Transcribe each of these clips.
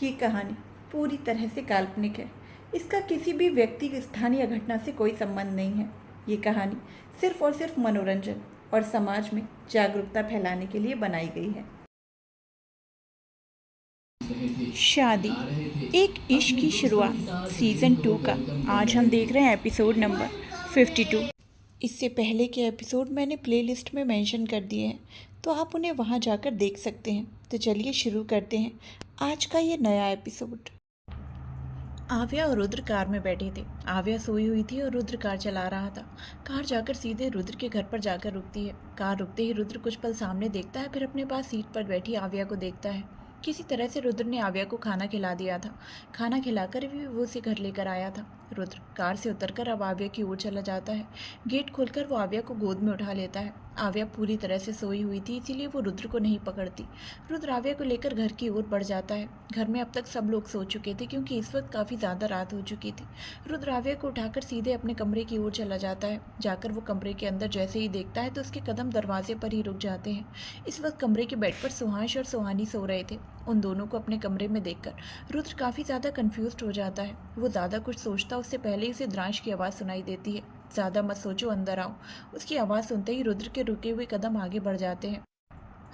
ये कहानी पूरी तरह से काल्पनिक है। इसका किसी भी व्यक्ति, स्थान या घटना से कोई संबंध नहीं है। ये कहानी सिर्फ और सिर्फ मनोरंजन और समाज में जागरूकता फैलाने के लिए बनाई गई है। शादी, एक इश्क की शुरुआत, सीजन 2 का आज हम देख रहे हैं एपिसोड नंबर 52। इससे पहले के एपिसोड मैंने प्लेलिस्ट में मेंशन कर दिए हैं, तो आप उन्हें वहां जाकर देख सकते हैं। तो चलिए शुरू करते हैं आज का ये नया एपिसोड। आव्या और रुद्र कार में बैठे थे। आव्या सोई हुई थी और रुद्र कार चला रहा था। कार जाकर सीधे रुद्र के घर पर जाकर रुकती है। कार रुकते ही रुद्र कुछ पल सामने देखता है, फिर अपने पास सीट पर बैठी आव्या को देखता है। किसी तरह से रुद्र ने आव्या को खाना खिला दिया था। खाना खिलाकर भी वो उसे घर लेकर आया था। रुद्र कार से उतरकर अब आव्या की ओर चला जाता है। गेट खोलकर वो आव्या को गोद में उठा लेता है। आव्या पूरी तरह से सोई हुई थी, इसीलिए वो रुद्र को नहीं पकड़ती। रुद्र आव्या को लेकर घर की ओर बढ़ जाता है। घर में अब तक सब लोग सो चुके थे, क्योंकि इस वक्त काफ़ी ज़्यादा रात हो चुकी थी। रुद्र आव्या को उठाकर सीधे अपने कमरे की ओर चला जाता है। जाकर वो कमरे के अंदर जैसे ही देखता है तो उसके कदम दरवाजे पर ही रुक जाते हैं। इस वक्त कमरे के बेड पर सुहास और सुहानी सो रहे थे। उन दोनों को अपने कमरे में देखकर रुद्र काफ़ी ज़्यादा कन्फ्यूज्ड हो जाता है। वो ज़्यादा कुछ सोचता उससे पहले ही उसे द्रांश की आवाज़ सुनाई देती है। ज़्यादा मत सोचो, अंदर आओ। उसकी आवाज़ सुनते ही रुद्र के रुके हुए कदम आगे बढ़ जाते हैं।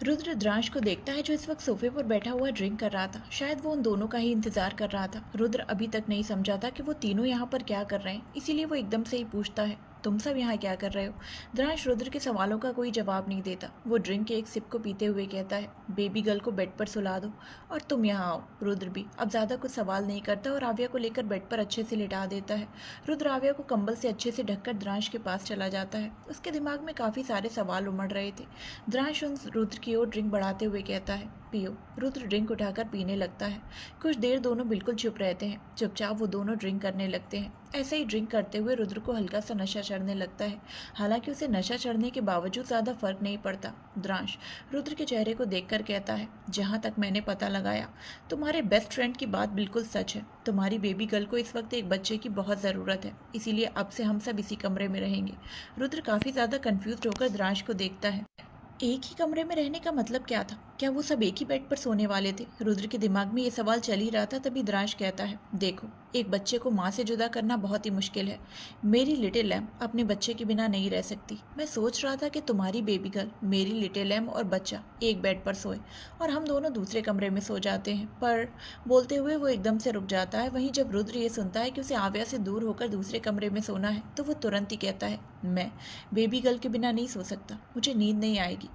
रुद्र द्रांश को देखता है, जो इस वक्त सोफे पर बैठा हुआ ड्रिंक कर रहा था। शायद वो उन दोनों का ही इंतजार कर रहा था। रुद्र अभी तक नहीं समझा था कि वो तीनों यहाँ पर क्या कर रहे हैं, इसीलिए वो एकदम से ही पूछता है, तुम सब यहाँ क्या कर रहे हो? द्रांश रुद्र के सवालों का कोई जवाब नहीं देता। वो ड्रिंक के एक सिप को पीते हुए कहता है, बेबी गर्ल को बेड पर सुला दो और तुम यहाँ आओ। रुद्र भी अब ज़्यादा कुछ सवाल नहीं करता और आव्या को लेकर बेड पर अच्छे से लिटा देता है। रुद्र आव्या को कंबल से अच्छे से ढककर द्रांश के पास चला जाता है। उसके दिमाग में काफ़ी सारे सवाल उमड़ रहे थे। द्रांश उन रुद्र की ओर ड्रिंक बढ़ाते हुए कहता है, पियो। रुद्र ड्रिंक उठाकर पीने लगता है। कुछ देर दोनों बिल्कुल चुप रहते हैं। चुपचाप वो दोनों ड्रिंक करने लगते हैं। ऐसे ही ड्रिंक करते हुए रुद्र को हल्का सा नशा चढ़ने लगता है। हालांकि उसे नशा चढ़ने के बावजूद ज़्यादा फर्क नहीं पड़ता। द्रांश रुद्र के चेहरे को देखकर कहता है, जहाँ तक मैंने पता लगाया, तुम्हारे बेस्ट फ्रेंड की बात बिल्कुल सच है। तुम्हारी बेबी गर्ल को इस वक्त एक बच्चे की बहुत ज़रूरत है, इसीलिए अब से हम सब इसी कमरे में रहेंगे। रुद्र काफ़ी ज़्यादा कन्फ्यूज होकर द्रांश को देखता है। एक ही कमरे में रहने का मतलब क्या था? क्या वो सब एक ही बेड पर सोने वाले थे? रुद्र के दिमाग में ये सवाल चल ही रहा था, तभी द्रांश कहता है, देखो, एक बच्चे को माँ से जुदा करना बहुत ही मुश्किल है। मेरी लिटिल लैम्प अपने बच्चे के बिना नहीं रह सकती। मैं सोच रहा था कि तुम्हारी बेबी गर्ल, मेरी लिटिल लैम्प और बच्चा एक बेड पर सोए और हम दोनों दूसरे कमरे में सो जाते हैं। पर बोलते हुए वो एकदम से रुक जाता है। वहीं जब रुद्र ये सुनता है कि उसे आव्या से दूर होकर दूसरे कमरे में सोना है, तो वो तुरंत ही कहता है, मैं बेबी गर्ल के बिना नहीं सो सकता, मुझे नींद नहीं आएगी।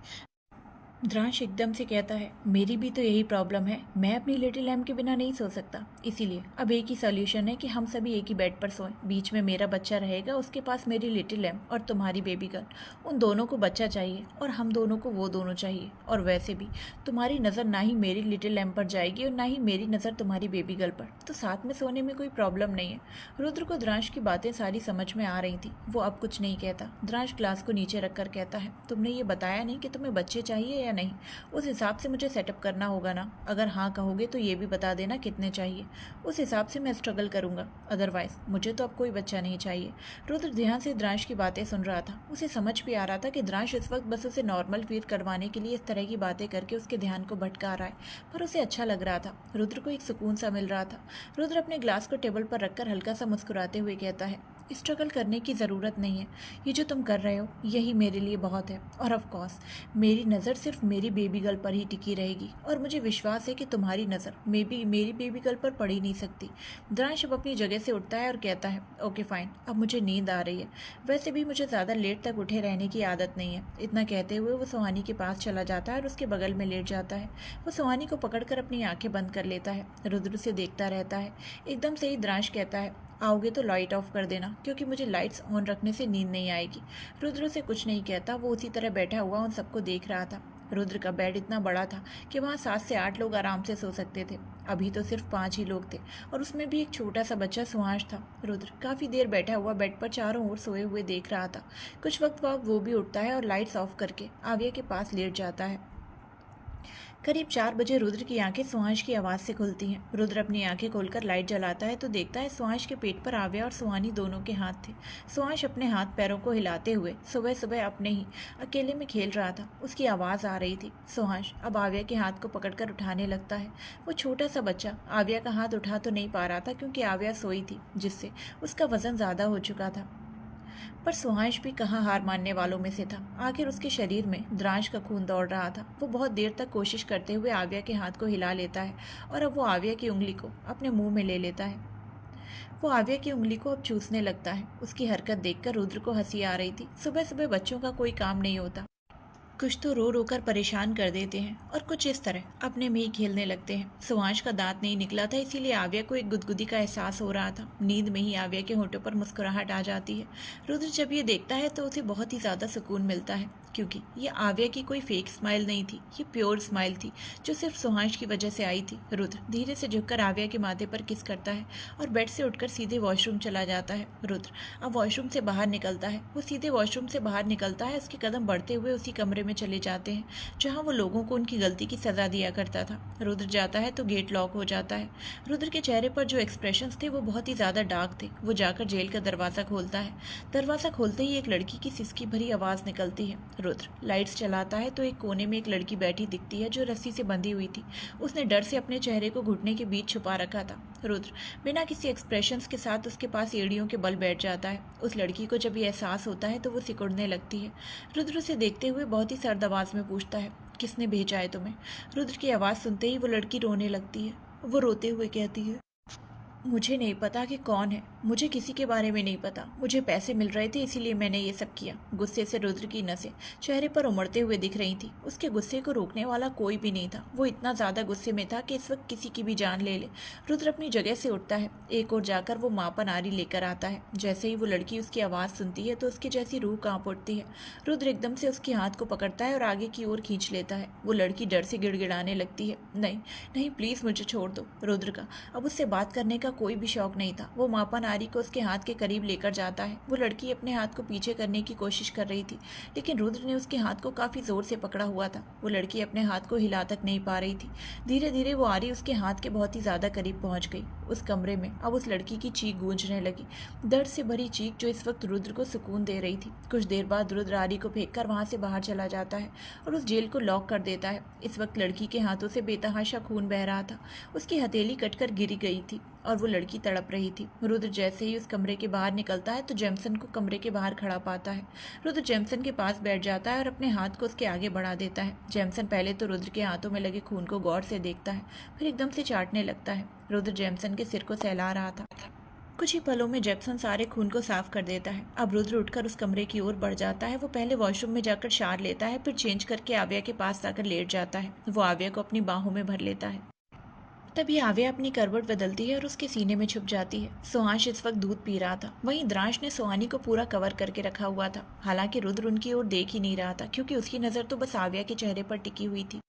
द्रांश एकदम से कहता है, मेरी भी तो यही प्रॉब्लम है, मैं अपनी लिटिल लैम्प के बिना नहीं सो सकता। इसीलिए अब एक ही सोल्यूशन है कि हम सभी एक ही बेड पर सोएं। बीच में मेरा बच्चा रहेगा, उसके पास मेरी लिटिल लैम्प और तुम्हारी बेबी गर्ल। उन दोनों को बच्चा चाहिए और हम दोनों को वो दोनों चाहिए। और वैसे भी तुम्हारी नज़र ना ही मेरी लिटिल लैम्प पर जाएगी और ना ही मेरी नज़र तुम्हारी बेबी गर्ल पर, तो साथ में सोने में कोई प्रॉब्लम नहीं है। रुद्र को द्रांश की बातें सारी समझ में आ रही थी। वो अब कुछ नहीं कहता। द्रांश ग्लास को नीचे रखकर कहता है, तुमने ये बताया नहीं कि तुम्हें बच्चे चाहिए या नहीं। उस हिसाब से मुझे सेटअप करना होगा ना। अगर हाँ कहोगे तो ये भी बता देना कितने चाहिए, उस हिसाब से मैं स्ट्रगल करूंगा। अदरवाइज मुझे तो अब कोई बच्चा नहीं चाहिए। रुद्र ध्यान से द्रांश की बातें सुन रहा था। उसे समझ भी आ रहा था कि द्रांश इस वक्त बस उसे नॉर्मल फील करवाने के लिए इस तरह की बातें करके उसके ध्यान को भटका रहा है, पर उसे अच्छा लग रहा था। रुद्र को एक सुकून सा मिल रहा था। रुद्र अपने ग्लास को टेबल पर रखकर हल्का सा मुस्कुराते हुए कहता है, स्ट्रगल करने की ज़रूरत नहीं है। ये जो तुम कर रहे हो यही मेरे लिए बहुत है। और ऑफ कोर्स मेरी नज़र सिर्फ मेरी बेबी गर्ल पर ही टिकी रहेगी और मुझे विश्वास है कि तुम्हारी नज़र मेरी बेबी गर्ल पर पड़ ही नहीं सकती। द्रांश अब अपनी जगह से उठता है और कहता है, ओके फाइन, अब मुझे नींद आ रही है। वैसे भी मुझे ज़्यादा लेट तक उठे रहने की आदत नहीं है। इतना कहते हुए वो सुहानी के पास चला जाता है और उसके बगल में लेट जाता है। वो सुहानी को पकड़कर अपनी आंखें बंद कर लेता है। रुद्र से देखता रहता है। एकदम से ही द्रांश कहता है, आओगे तो लाइट ऑफ कर देना, क्योंकि मुझे लाइट्स ऑन रखने से नींद नहीं आएगी। रुद्र से कुछ नहीं कहता। वो उसी तरह बैठा हुआ उन सबको देख रहा था। रुद्र का बेड इतना बड़ा था कि वहाँ 7 से 8 लोग आराम से सो सकते थे। अभी तो सिर्फ 5 ही लोग थे और उसमें भी एक छोटा सा बच्चा सुहास था। रुद्र काफ़ी देर बैठा हुआ बेड पर चारों ओर सोए हुए देख रहा था। कुछ वक्त बाद वो भी उठता है और लाइट्स ऑफ करके आव्या के पास लेट जाता है। करीब 4 बजे रुद्र की आंखें सुहांश की आवाज़ से खुलती हैं। रुद्र अपनी आंखें खोलकर लाइट जलाता है तो देखता है सुहांश के पेट पर आव्या और सुहानी दोनों के हाथ थे। सुहांश अपने हाथ पैरों को हिलाते हुए सुबह सुबह अपने ही अकेले में खेल रहा था। उसकी आवाज़ आ रही थी। सुहांश अब आव्या के हाथ को पकड़कर उठाने लगता है। वो छोटा सा बच्चा आव्या का हाथ उठा तो नहीं पा रहा था क्योंकि आव्या सोई थी, जिससे उसका वजन ज़्यादा हो चुका था। पर सुहांश भी कहाँ हार मानने वालों में से था। आखिर उसके शरीर में द्रांश का खून दौड़ रहा था। वो बहुत देर तक कोशिश करते हुए आव्या के हाथ को हिला लेता है और अब वो आव्या की उंगली को अपने मुंह में ले लेता है। वो आव्या की उंगली को अब चूसने लगता है। उसकी हरकत देखकर रुद्र को हंसी आ रही थी। सुबह सुबह बच्चों का कोई काम नहीं होता। कुछ तो रो रो कर परेशान कर देते हैं और कुछ इस तरह अपने में ही खेलने लगते हैं। सुहांश का दांत नहीं निकला था, इसीलिए आव्या को एक गुदगुदी का एहसास हो रहा था। नींद में ही आव्या के होठों पर मुस्कुराहट आ जाती है। रुद्र जब ये देखता है तो उसे बहुत ही ज़्यादा सुकून मिलता है, क्योंकि ये आव्या की कोई फेक स्माइल नहीं थी। ये प्योर स्माइल थी जो सिर्फ सुहांश की वजह से आई थी। रुद्र धीरे से झुककर आव्या के माथे पर किस करता है और बेड से उठकर सीधे वॉशरूम चला जाता है। रुद्र अब वॉशरूम से बाहर निकलता है। वो सीधे वॉशरूम से बाहर निकलता है। उसके कदम बढ़ते हुए उसी कमरे में चले जाते हैं जहाँ वो लोगों को उनकी गलती की सजा दिया करता था। रुद्र जाता है तो गेट लॉक हो जाता है। रुद्र के चेहरे पर जो एक्सप्रेशंस थे वो बहुत ही ज़्यादा डार्क थे। वो जाकर जेल का दरवाज़ा खोलता है। दरवाज़ा खोलते ही एक लड़की की सिसकी भरी आवाज़ निकलती है। रुद्र लाइट्स चलाता है तो एक कोने में एक लड़की बैठी दिखती है जो रस्सी से बंधी हुई थी। उसने डर से अपने चेहरे को घुटने के बीच छुपा रखा था। रुद्र बिना किसी एक्सप्रेशंस के साथ उसके पास एड़ियों के बल बैठ जाता है। उस लड़की को जब ये एहसास होता है तो वो सिकुड़ने लगती है। रुद्र उसे देखते हुए बहुत ही सर्द आवाज़ में पूछता है, किसने भेजा है तुम्हें? रुद्र की आवाज़ सुनते ही वो लड़की रोने लगती है। वो रोते हुए कहती है, मुझे नहीं पता कि कौन है, मुझे किसी के बारे में नहीं पता। मुझे पैसे मिल रहे थे इसीलिए मैंने ये सब किया। गुस्से से रुद्र की नसें चेहरे पर उमड़ते हुए दिख रही थी। उसके गुस्से को रोकने वाला कोई भी नहीं था। वो इतना ज़्यादा गुस्से में था कि इस वक्त किसी की भी जान ले ले। रुद्र अपनी जगह से उठता है। एक और जाकर वो मापन आरी लेकर आता है। जैसे ही वो लड़की उसकी आवाज़ सुनती है तो उसकी जैसी रूह कांप उठती है। रुद्र एकदम से उसके हाथ को पकड़ता है और आगे की ओर खींच लेता है। वो लड़की डर से गिड़गिड़ाने लगती है, नहीं नहीं प्लीज़ मुझे छोड़ दो। रुद्र का अब उससे बात करने का कोई भी शौक नहीं था। वो मापन आरी को उसके हाथ के करीब लेकर जाता है। वो लड़की अपने हाथ को पीछे करने की कोशिश कर रही थी, लेकिन रुद्र ने उसके हाथ को काफ़ी ज़ोर से पकड़ा हुआ था। वो लड़की अपने हाथ को हिला तक नहीं पा रही थी। धीरे धीरे वो आरी उसके हाथ के बहुत ही ज़्यादा करीब पहुंच गई। उस कमरे में अब उस लड़की की चीख गूंजने लगी, दर्द से भरी चीख जो इस वक्त रुद्र को सुकून दे रही थी। कुछ देर बाद रुद्र आरी को फेंककर वहाँ से बाहर चला जाता है और उस जेल को लॉक कर देता है। इस वक्त लड़की के हाथों से बेतहाशा खून बह रहा था। उसकी हथेली कटकर गिरी गई थी और वो लड़की तड़प रही थी। रुद्र जैसे ही उस कमरे के बाहर निकलता है तो जेम्सन को कमरे के बाहर खड़ा पाता है। रुद्र जेम्सन के पास बैठ जाता है और अपने हाथ को उसके आगे बढ़ा देता है। जेम्सन पहले तो रुद्र के हाथों में लगे खून को गौर से देखता है, फिर एकदम से चाटने लगता है। रुद्र जेम्सन के सिर को सहला रहा था। कुछ ही पलों में जेम्सन सारे खून को साफ कर देता है। अब रुद्र उठकर उस कमरे की ओर बढ़ जाता है। वो पहले वॉशरूम में जाकर शार लेता है, फिर चेंज करके आव्या के पास जाकर लेट जाता है। वो आव्या को अपनी बाहों में भर लेता है। तभी आव्या अपनी करवट बदलती है और उसके सीने में छुप जाती है। सुहांश इस वक्त दूध पी रहा था। वहीं द्रांश ने सुहानी को पूरा कवर करके रखा हुआ था। हालांकि रुद्र उनकी ओर देख ही नहीं रहा था, क्योंकि उसकी नज़र तो बस आव्या के चेहरे पर टिकी हुई थी।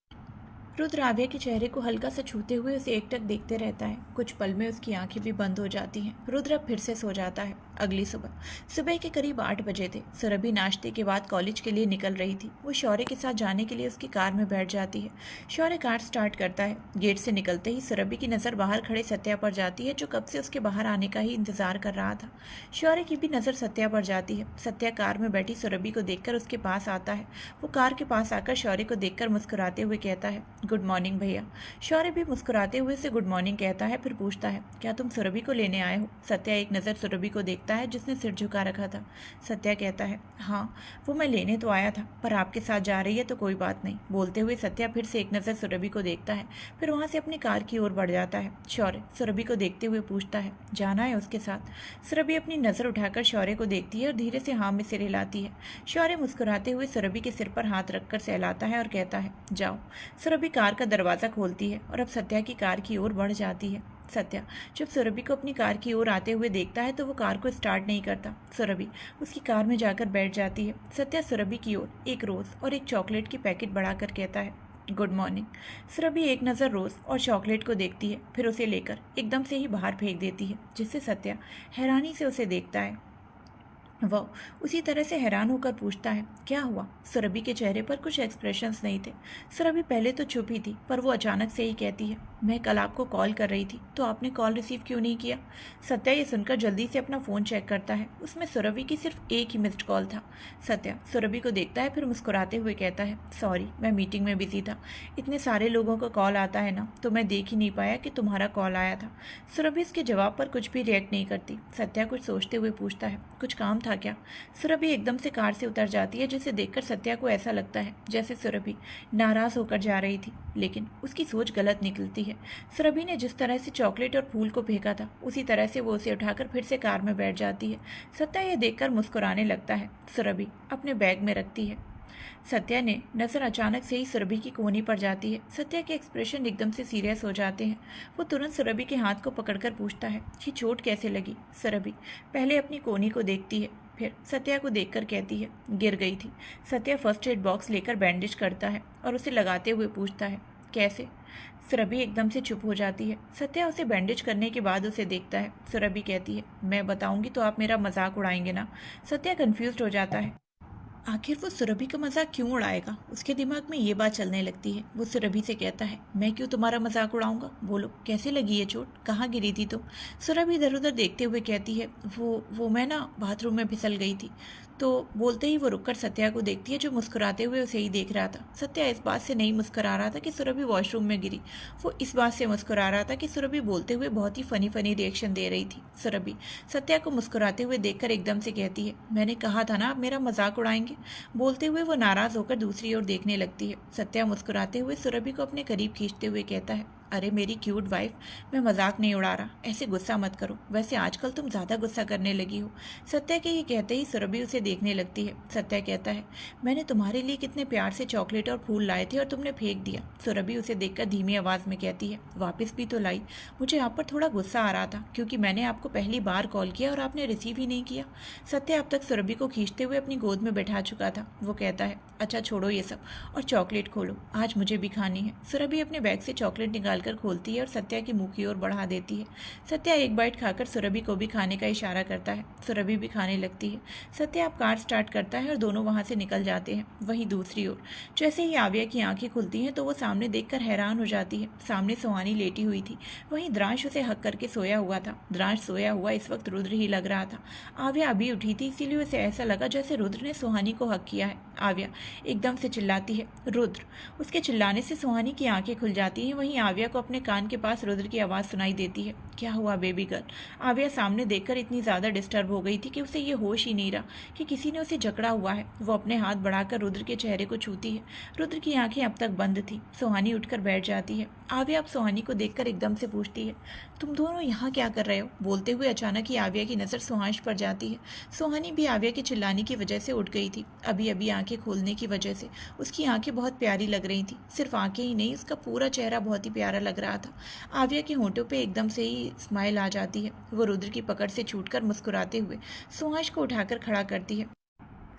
रुद्र आव्या के चेहरे को हल्का सा छूते हुए उसे एकटक देखते रहता है। कुछ पल में उसकी आंखें भी बंद हो जाती हैं। रुद्र अब फिर से सो जाता है। अगली सुबह के करीब 8 बजे थे। सुरभि नाश्ते के बाद कॉलेज के लिए निकल रही थी। वो शौर्य के साथ जाने के लिए उसकी कार में बैठ जाती है। शौर्य कार स्टार्ट करता है। गेट से निकलते ही सुरभि की नज़र बाहर खड़े सत्या पर जाती है, जो कब से उसके बाहर आने का ही इंतजार कर रहा था। शौर्य की भी नज़र सत्या पर जाती है। सत्या कार में बैठी सुरभि को देखकर उसके पास आता है। वो कार के पास आकर शौर्य को देखकर मुस्कुराते हुए कहता है, गुड मॉर्निंग भैया। शौर्य भी मुस्कुराते हुए उसे गुड मॉर्निंग कहता है, फिर पूछता है, क्या तुम सुरभि को लेने आए हो? सत्या एक नज़र सुरभि को देखता है जिसने सिर झुका रखा था। सत्या कहता है, हाँ वो मैं लेने तो आया था, पर आपके साथ जा रही है तो कोई बात नहीं। बोलते हुए सत्या फिर से एक नज़र सुरभि को देखता है, फिर वहाँ से अपनी कार की ओर बढ़ जाता है। शौर्य सुरभि को देखते हुए पूछता है, जाना है उसके साथ? सुरभि अपनी नज़र उठाकर शौर्य को देखती है और धीरे से हाँ में सिर हिलाती है। शौर्य मुस्कुराते हुए सुरभि के सिर पर हाथ रखकर सहलाता है और कहता है, जाओ। सुरभि कार का दरवाज़ा खोलती है और अब सत्या की कार की ओर बढ़ जाती है। सत्या जब सुरभि को अपनी कार की ओर आते हुए देखता है तो वो कार को स्टार्ट नहीं करता। सुरभि उसकी कार में जाकर बैठ जाती है। सत्या सुरभि की ओर एक रोज़ और एक चॉकलेट की पैकेट बढ़ाकर कहता है, गुड मॉर्निंग। सुरभि एक नज़र रोज़ और चॉकलेट को देखती है, फिर उसे लेकर एकदम से ही बाहर फेंक देती है, जिससे सत्या हैरानी से उसे देखता है। वह उसी तरह से हैरान होकर पूछता है, क्या हुआ? सुरभि के चेहरे पर कुछ एक्सप्रेशंस नहीं थे। सुरभि पहले तो चुप ही थी, पर वो अचानक से ही कहती है, मैं कल आपको कॉल कर रही थी, तो आपने कॉल रिसीव क्यों नहीं किया? सत्या ये सुनकर जल्दी से अपना फ़ोन चेक करता है। उसमें सुरभि की सिर्फ एक ही मिस्ड कॉल था। सत्या सुरभि को देखता है, फिर मुस्कुराते हुए कहता है, सॉरी, मैं मीटिंग में बिजी था। इतने सारे लोगों का कॉल आता है ना, तो मैं देख ही नहीं पाया कि तुम्हारा कॉल आया था। सुरभि इसके जवाब पर कुछ भी रिएक्ट नहीं करती। सत्या कुछ सोचते हुए पूछता है, कुछ काम था क्या? सुरभि एकदम से कार से उतर जाती है, जिसे देखकर सत्या को ऐसा लगता है जैसे सुरभि नाराज होकर जा रही थी, लेकिन उसकी सोच गलत निकलती है। सुरभि ने जिस तरह से चॉकलेट और फूल को फेंका था, उसी तरह से वो उसे उठाकर फिर से कार में बैठ जाती है। सत्या यह देखकर मुस्कुराने लगता है। सुरभि अपने बैग में रखती है। सत्या ने नज़र अचानक से ही सुरभि की कोहनी पर जाती है। सत्या के एक्सप्रेशन एकदम से सीरियस हो जाते हैं। वो तुरंत सुरभि के हाथ को पकड़कर पूछता है, ये चोट कैसे लगी? सुरभि पहले अपनी कोहनी को देखती है, फिर सत्या को देखकर कहती है, गिर गई थी। सत्या फर्स्ट एड बॉक्स लेकर बैंडेज करता है और उसे लगाते हुए पूछता है, कैसे? सुरभि एकदम से चुप हो जाती है। सत्या उसे बैंडेज करने के बाद उसे देखता है। सुरभि कहती है, मैं बताऊंगी तो आप मेरा मजाक उड़ाएंगे ना? सत्या कन्फ्यूज्ड हो जाता है। आखिर वो सुरभि का मजाक क्यों उड़ाएगा? उसके दिमाग में ये बात चलने लगती है। वो सुरभि से कहता है, मैं क्यों तुम्हारा मजाक उड़ाऊंगा? बोलो, कैसे लगी ये चोट? कहाँ गिरी थी तुम? सुरभि इधर उधर देखते हुए कहती है, वो मैं ना बाथरूम में फिसल गई थी। तो बोलते ही वो रुककर सत्या को देखती है, जो मुस्कुराते हुए उसे ही देख रहा था। सत्या इस बात से नहीं मुस्कुरा रहा था कि सुरभि वॉशरूम में गिरी। वो इस बात से मुस्कुरा रहा था कि सुरभि बोलते हुए बहुत ही फनी रिएक्शन दे रही थी। सुरभि सत्या को मुस्कुराते हुए देखकर एकदम से कहती है, मैंने कहा था ना आप मेरा मजाक उड़ाएंगे। बोलते हुए वो नाराज होकर दूसरी ओर देखने लगती है। सत्या मुस्कुराते हुए सुरभि को अपने करीब खींचते हुए कहता है, अरे मेरी क्यूट वाइफ, मैं मजाक नहीं उड़ा रहा, ऐसे गुस्सा मत करो। वैसे आजकल तुम ज़्यादा गुस्सा करने लगी हो। सत्या के ये कहते ही सुरभि उसे देखने लगती है। सत्या कहता है, मैंने तुम्हारे लिए कितने प्यार से चॉकलेट और फूल लाए थे और तुमने फेंक दिया। सुरभि उसे देखकर धीमी आवाज़ में कहती है, वापस भी तो लाई। मुझे आप पर थोड़ा गुस्सा आ रहा था, क्योंकि मैंने आपको पहली बार कॉल किया और आपने रिसीव ही नहीं किया। सत्या अब तक सुरभि को खींचते हुए अपनी गोद में बैठा चुका था। वो कहता है, अच्छा छोड़ो ये सब और चॉकलेट खोलो, आज मुझे भी खानी है। सुरभि अपने बैग से चॉकलेट निकालकर खोलती है और सत्या की मुंह की ओर बढ़ा देती है। सत्या एक बाइट खाकर सुरभि को भी खाने का इशारा करता है। सुरभि भी खाने लगती है। सत्या अब कार स्टार्ट करता है और दोनों वहां से निकल जाते हैं। वहीं दूसरी ओर जैसे ही आव्या की आंखें खुलती हैं तो वो सामने देखकर हैरान हो जाती है। सामने सुहानी लेटी हुई थी, वहीं द्रांश उसे हक करके सोया हुआ था। द्रांश सोया हुआ इस वक्त रुद्र ही लग रहा था। आव्या अभी उठी थी, इसीलिए उसे ऐसा लगा जैसे रुद्र ने सुहानी को हक किया है। आव्या एकदम से चिल्लाती है, रुद्र। उसके चिल्लाने से सुहानी की आंखें खुल जाती हैं। वहीं आव्या को अपने कान के पास रुद्र की आवाज़ सुनाई देती है, क्या हुआ बेबी गर्ल? आव्या सामने देखकर इतनी ज़्यादा डिस्टर्ब हो गई थी कि उसे ये होश ही नहीं रहा कि किसी ने उसे जकड़ा हुआ है। वो अपने हाथ बढ़ाकर रुद्र के चेहरे को छूती है। रुद्र की आंखें अब तक बंद थी। सुहानी उठकर बैठ जाती है। आव्या अब सुहानी को देखकर एकदम से पूछती है, तुम दोनों यहाँ क्या कर रहे हो? बोलते हुए अचानक ही आव्या की नज़र सुहांश पर जाती है। सुहानी भी आव्या के चिल्लाने की वजह से उठ गई थी। अभी अभी आंखें खोलने की वजह से उसकी आंखें बहुत प्यारी लग रही थी। सिर्फ आंखें ही नहीं, उसका पूरा चेहरा बहुत ही प्यारा लग रहा था। आव्या के होंठों पे एकदम से ही स्माइल आ जाती है। वो रुद्र की पकड़ से छूटकर मुस्कुराते हुए सुहांश को उठाकर खड़ा करती है।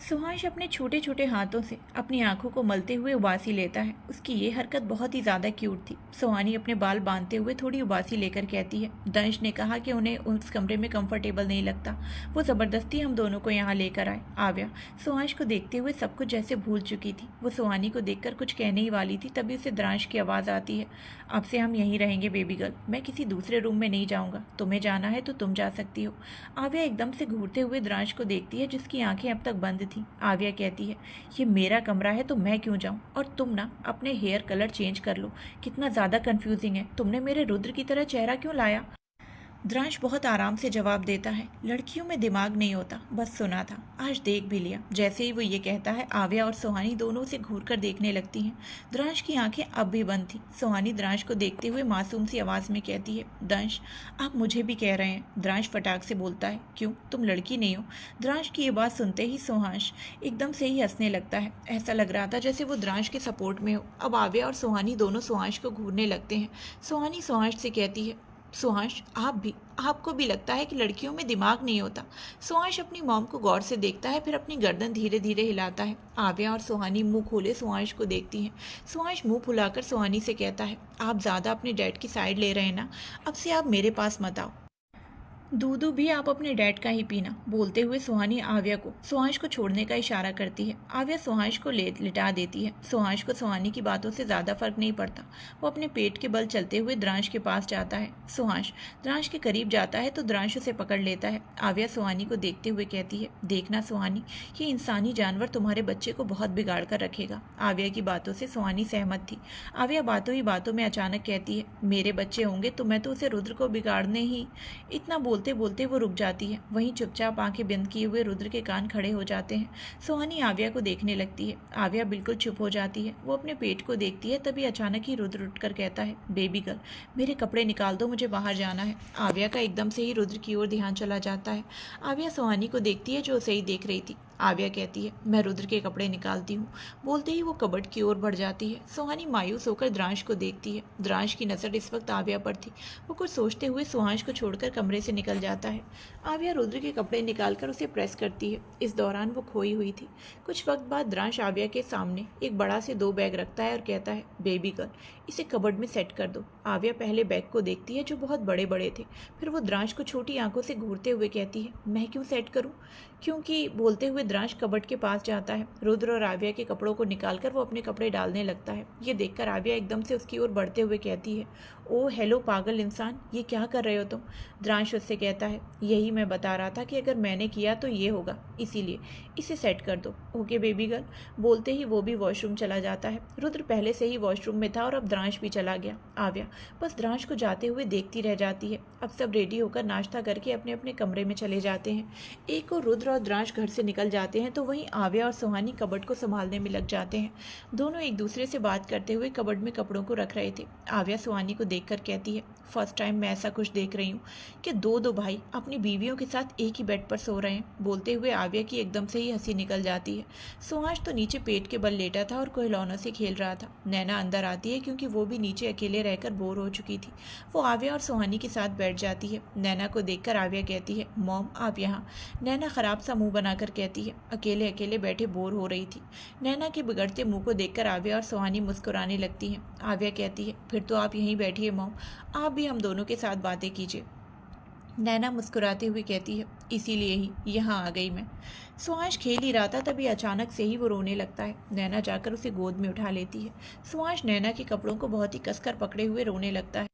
सुहांश अपने छोटे छोटे हाथों से अपनी आंखों को मलते हुए उबासी लेता है। उसकी ये हरकत बहुत ही ज़्यादा क्यूट थी। सुहानी अपने बाल बांधते हुए थोड़ी उबासी लेकर कहती है, दंश ने कहा कि उन्हें उस कमरे में कंफर्टेबल नहीं लगता, वो ज़बरदस्ती हम दोनों को यहाँ लेकर आए। आव्या सुहांश को देखते हुए सब कुछ जैसे भूल चुकी थी। वो सुहानी को देखकर कुछ कहने ही वाली थी, तभी उसे द्रांश की आवाज़ आती है, अब से हम यहीं रहेंगे बेबी गर्ल, मैं किसी दूसरे रूम में नहीं जाऊँगा, तुम्हें जाना है तो तुम जा सकती हो। आव्या एकदम से घूरते हुए द्रांश को देखती है, जिसकी आंखें अब तक बंद थी। आव्या कहती है, ये मेरा कमरा है तो मैं क्यों जाऊं? और तुम ना अपने हेयर कलर चेंज कर लो, कितना ज़्यादा कंफ्यूजिंग है। तुमने मेरे रुद्र की तरह चेहरा क्यों लाया? द्रांश बहुत आराम से जवाब देता है, लड़कियों में दिमाग नहीं होता, बस सुना था, आज देख भी लिया। जैसे ही वो ये कहता है, आव्या और सुहानी दोनों उसे घूर कर देखने लगती हैं। द्रांश की आंखें अब भी बंद थी। सुहानी द्रांश को देखते हुए मासूम सी आवाज़ में कहती है, दंश आप मुझे भी कह रहे हैं? द्रांश फटाक से बोलता है, क्यों, तुम लड़की नहीं हो? द्रांश की ये बात सुनते ही सुहांश एकदम से ही हंसने लगता है। ऐसा लग रहा था जैसे वो द्रांश के सपोर्ट में हो। अब आव्या और सुहानी दोनों सुहांश को घूरने लगते हैं। सुहानी सुहांश से कहती है, सुहांश आपको भी लगता है कि लड़कियों में दिमाग नहीं होता? सुहांश अपनी मॉम को गौर से देखता है, फिर अपनी गर्दन धीरे धीरे हिलाता है। आव्या और सुहानी मुंह खोले सुहांश को देखती हैं। सुहांश मुंह फुलाकर सुहानी से कहता है, आप ज़्यादा अपने डैड की साइड ले रहे हैं ना, अब से आप मेरे पास मत आओ। दूधू भी आप अपने डैड का ही पीना। बोलते हुए सुहानी आव्या को सुहांश को छोड़ने का इशारा करती है। आव्या सुहांश को लिटा देती है। सुहांश को सुहानी की बातों से ज़्यादा फर्क नहीं पड़ता। वो अपने पेट के बल चलते हुए द्रांश के पास जाता है। सुहांश द्रांश के करीब जाता है तो द्रांश उसे पकड़ लेता है। आव्या सुहानी को देखते हुए कहती है, देखना सुहानी, ये इंसानी जानवर तुम्हारे बच्चे को बहुत बिगाड़ कर रखेगा। आव्या की बातों से सुहानी सहमत थी। आव्या बातों ही बातों में अचानक कहती है, मेरे बच्चे होंगे तो मैं तो उसे रुद्र को बिगाड़ने ही। इतना बोलते बोलते वो रुक जाती है। वहीं चुपचाप आंखें बंद किए हुए रुद्र के कान खड़े हो जाते हैं। सुहानी आव्या को देखने लगती है। आव्या बिल्कुल चुप हो जाती है। वो अपने पेट को देखती है। तभी अचानक ही रुद्र उठकर कहता है, बेबी गर्ल, मेरे कपड़े निकाल दो, मुझे बाहर जाना है। आव्या का एकदम से ही रुद्र की ओर ध्यान चला जाता है। आव्या सुहानी को देखती है जो उसे ही देख रही थी। आव्या कहती है, मैं रुद्र के कपड़े निकालती हूँ। बोलते ही वो कबर्ड की ओर बढ़ जाती है। सुहानी मायूस होकर द्रांश को देखती है। द्रांश की नज़र इस वक्त आव्या पर थी। वो कुछ सोचते हुए सुहांश को छोड़कर कमरे से निकल जाता है। आव्या रुद्र के कपड़े निकालकर उसे प्रेस करती है। इस दौरान वो खोई हुई थी। कुछ वक्त बाद द्रांश आव्या के सामने एक बड़ा से 2 बैग रखता है और कहता है, बेबी गर्ल, इसे कबर्ड में सेट कर दो। आव्या पहले बैग को देखती है जो बहुत बड़े बड़े थे। फिर वो द्रांश को छोटी आंखों से घूरते हुए कहती है, मैं क्यों सेट करूँ? क्योंकि बोलते हुए द्रांश कबर्ड के पास जाता है। रुद्र और आव्या के कपड़ों को निकालकर वो अपने कपड़े डालने लगता है। ये देखकर आव्या एकदम से उसकी ओर बढ़ते हुए कहती है, ओ हेलो पागल इंसान, ये क्या कर रहे हो तुम? द्रांश उससे कहता है, यही मैं बता रहा था कि अगर मैंने किया तो ये होगा, इसीलिए इसे सेट कर दो। Okay baby girl. बोलते ही वो भी वॉशरूम चला जाता है। रुद्र पहले से ही वॉशरूम में था और अब द्रांश भी चला गया। आव्या बस द्रांश को जाते हुए देखती रह जाती है। अब सब रेडी होकर नाश्ता करके अपने अपने कमरे में चले जाते हैं। एक और रुद्र और द्रांश घर से निकल जाते हैं तो वहीं आव्या और सुहानी कबर्ड को संभालने में लग जाते हैं। दोनों एक दूसरे से बात करते हुए कबर्ड में कपड़ों को रख रहे थे। आव्या सुहानी को देखकर कहती है, फर्स्ट टाइम मैं ऐसा कुछ देख रही हूँ कि दो भाई अपनी बीवियों के साथ एक ही बेड पर सो रहे हैं। बोलते हुए आव्या की एकदम से ही हंसी निकल जाती है। सुहांश तो नीचे पेट के बल लेटा था और खिलौनों से खेल रहा था। नैना अंदर आती है क्योंकि वो भी नीचे अकेले रहकर बोर हो चुकी थी। वो आव्या और सुहानी के साथ बैठ जाती है। नैना को देखकर आव्या कहती है, मॉम आप यहाँ। नैना खराब सा मुंह बनाकर कहती है, अकेले अकेले बैठे बोर हो रही थी। नैना के बिगड़ते मुंह को देखकर आव्या और सुहानी मुस्कुराने लगती हैं। आव्या कहती है, फिर तो आप यहीं बैठिए मॉम, आप भी हम दोनों के साथ बातें कीजिए। नैना मुस्कुराते हुए कहती है, इसीलिए ही यहाँ आ गई मैं। सुहांश खेल ही रहा था तभी अचानक से ही वो रोने लगता है। नैना जाकर उसे गोद में उठा लेती है। सुहांश नैना के कपड़ों को बहुत ही कसकर पकड़े हुए रोने लगता है।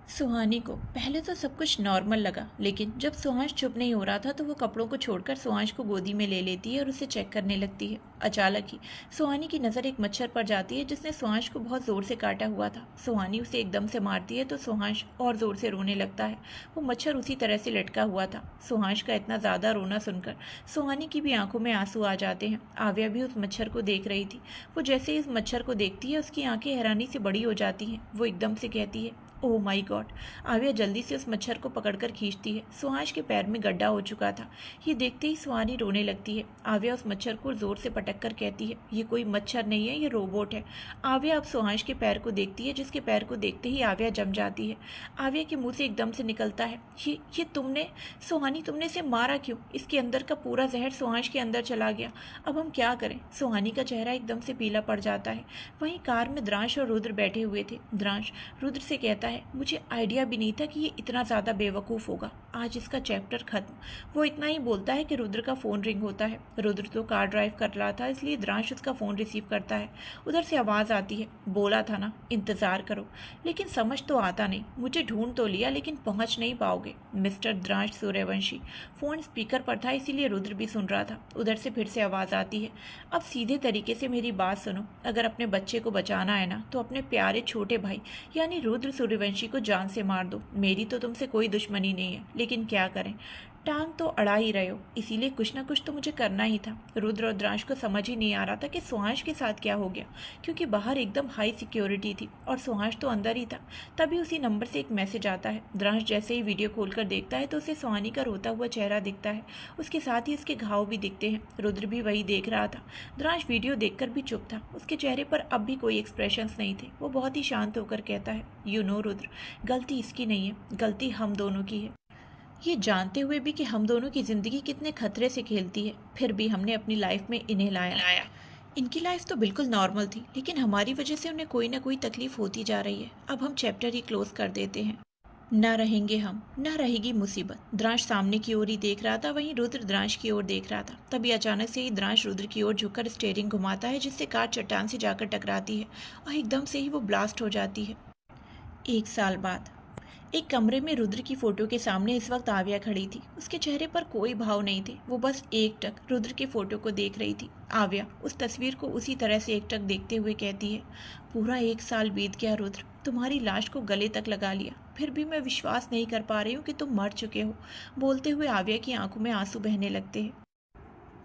सुहानी को पहले तो सब कुछ नॉर्मल लगा, लेकिन जब सुहांश चुप नहीं हो रहा था तो वो कपड़ों को छोड़कर सुहांश को गोदी में ले लेती है और उसे चेक करने लगती है। अचानक ही सुहानी की नज़र एक मच्छर पर जाती है जिसने सुहांश को बहुत ज़ोर से काटा हुआ था। सुहानी उसे एकदम से मारती है तो सुहांश और ज़ोर से रोने लगता है। वो मच्छर उसी तरह से लटका हुआ था। सुहांश का इतना ज़्यादा रोना सुनकर सुहानी की भी आंखों में आंसू आ जाते हैं। आव्या भी उस मच्छर को देख रही थी। वो जैसे ही उस मच्छर को देखती है उसकी आंखें हैरानी से बड़ी हो जाती हैं। वो एकदम से कहती है, ओह माय गॉड। आव्या जल्दी से उस मच्छर को पकड़कर खींचती है। सुहांश के पैर में गड्ढा हो चुका था। ये देखते ही सुहानी रोने लगती है। आव्या उस मच्छर को जोर से पटक कर कहती है, ये कोई मच्छर नहीं है, ये रोबोट है। आव्या अब सुहांश के पैर को देखती है जिसके पैर को देखते ही आव्या जम जाती है। आव्या के मुंह से एकदम से निकलता है, ये तुमने सुहानी, तुमने इसे मारा क्यों? इसके अंदर का पूरा जहर सुहांश के अंदर चला गया। अब हम क्या करें? सुहानी का चेहरा एकदम से पीला पड़ जाता है। वहीं कार में द्रांश और रुद्र बैठे हुए थे। द्रांश रुद्र से कहता है, मुझे आइडिया भी नहीं था कि ये इतना ज़्यादा बेवकूफ़ होगा। आज इसका चैप्टर ख़त्म। वो इतना ही बोलता है कि रुद्र का फ़ोन रिंग होता है। रुद्र तो कार ड्राइव कर रहा था इसलिए द्रांश उसका फ़ोन रिसीव करता है। उधर से आवाज़ आती है, बोला था ना इंतज़ार करो। लेकिन समझ तो आता नहीं। मुझे ढूंढ तो लिया लेकिन पहुंच नहीं पाओगे मिस्टर द्रांश सूर्यवंशी। फ़ोन स्पीकर पर था इसीलिए रुद्र भी सुन रहा था। उधर से फिर से आवाज़ आती है, अब सीधे तरीके से मेरी बात सुनो। अगर अपने बच्चे को बचाना है ना तो अपने प्यारे छोटे भाई यानी रुद्र सूर्यवंशी को जान से मार दो। मेरी तो तुमसे कोई दुश्मनी नहीं है, लेकिन क्या करें, टांग तो अड़ा ही रहे हो, इसीलिए कुछ ना कुछ तो मुझे करना ही था। रुद्र और द्रांश को समझ ही नहीं आ रहा था कि सुहांश के साथ क्या हो गया, क्योंकि बाहर एकदम हाई सिक्योरिटी थी और सुहांश तो अंदर ही था। तभी उसी नंबर से एक मैसेज आता है। द्रांश जैसे ही वीडियो खोलकर देखता है तो उसे सुहानी का रोता हुआ चेहरा दिखता है। उसके साथ ही उसके घाव भी दिखते हैं। रुद्र भी वही देख रहा था। द्रांश वीडियो देखकर भी चुप था। उसके चेहरे पर अब भी कोई एक्सप्रेशंस नहीं थे। वो बहुत ही शांत होकर कहता है, यू नो रुद्र, गलती इसकी नहीं है, गलती हम दोनों की है। ये जानते हुए भी कि हम दोनों की ज़िंदगी कितने खतरे से खेलती है, फिर भी हमने अपनी लाइफ में इन्हें लाया। इनकी लाइफ तो बिल्कुल नॉर्मल थी, लेकिन हमारी वजह से उन्हें कोई ना कोई तकलीफ होती जा रही है। अब हम चैप्टर ही क्लोज कर देते हैं। न रहेंगे हम, न रहेगी मुसीबत। द्रांश सामने की ओर ही देख रहा था, वहीं रुद्र द्रांश की ओर देख रहा था। तभी अचानक से ही द्रांश रुद्र की ओर झुककर स्टीयरिंग घुमाता है, जिससे कार चट्टान से जाकर टकराती है और एकदम से ही वो ब्लास्ट हो जाती है। 1 साल बाद एक कमरे में रुद्र की फोटो के सामने इस वक्त आव्या खड़ी थी। उसके चेहरे पर कोई भाव नहीं थे, वो बस एकटक रुद्र की फोटो को देख रही थी। आव्या उस तस्वीर को उसी तरह से एकटक देखते हुए कहती है, पूरा 1 साल बीत गया रुद्र, तुम्हारी लाश को गले तक लगा लिया, फिर भी मैं विश्वास नहीं कर पा रही हूँ कि तुम मर चुके हो। बोलते हुए आव्या की आंखों में आंसू बहने लगते हैं।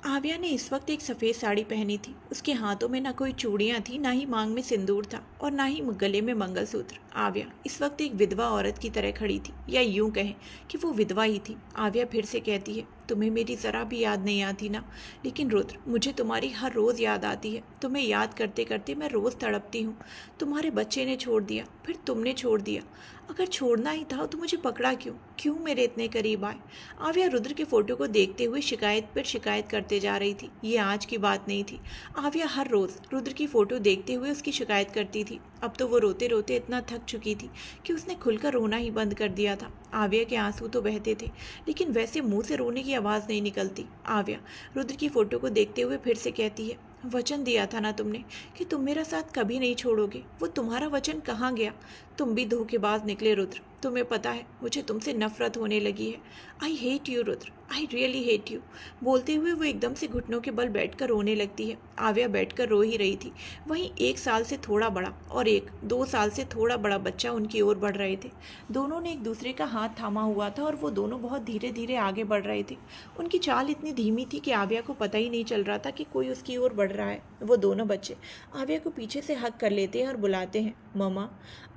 आव्या ने इस वक्त एक सफ़ेद साड़ी पहनी थी। उसके हाथों में ना कोई चूड़ियाँ थी, ना ही मांग में सिंदूर था और ना ही गले में मंगलसूत्र। आव्या इस वक्त एक विधवा औरत की तरह खड़ी थी, या यूं कहें कि वो विधवा ही थी। आव्या फिर से कहती है, तुम्हें मेरी ज़रा भी याद नहीं आती ना? लेकिन रुद्र, मुझे तुम्हारी हर रोज़ याद आती है। तुम्हें याद करते करते मैं रोज़ तड़पती हूँ। तुम्हारे बच्चे ने छोड़ दिया, फिर तुमने छोड़ दिया। अगर छोड़ना ही था तो मुझे पकड़ा क्यों? क्यों मेरे इतने करीब आए? आव्या रुद्र के फोटो को देखते हुए शिकायत पर शिकायत करते जा रही थी। ये आज की बात नहीं थी। आव्या हर रोज़ रुद्र की फ़ोटो देखते हुए उसकी शिकायत करती थी। अब तो वो रोते रोते इतना थक चुकी थी कि उसने खुलकर रोना ही बंद कर दिया था। आव्या के आंसू तो बहते थे, लेकिन वैसे मुंह से रोने की आवाज़ नहीं निकलती। आव्या रुद्र की फ़ोटो को देखते हुए फिर से कहती है, वचन दिया था ना तुमने कि तुम मेरा साथ कभी नहीं छोड़ोगे। वो तुम्हारा वचन कहाँ गया? तुम भी धोखेबाज निकले रुद्र। तुम्हें पता है मुझे तुमसे नफरत होने लगी है। आई hate you Rudra, I really hate you. बोलते हुए वो एकदम से घुटनों के बल बैठकर रोने लगती है। आव्या बैठकर रो ही रही थी। वहीं 1 साल से थोड़ा बड़ा और 2 साल से थोड़ा बड़ा बच्चा उनकी ओर बढ़ रहे थे। दोनों ने एक दूसरे का हाथ थामा हुआ था और वो दोनों बहुत धीरे धीरे आगे बढ़ रहे थे। उनकी चाल इतनी धीमी थी कि आव्या को पता ही नहीं चल रहा था कि कोई उसकी ओर बढ़ रहा है। वो दोनों बच्चे आव्या को पीछे से हक कर लेते हैं और बुलाते हैं, मम्मा।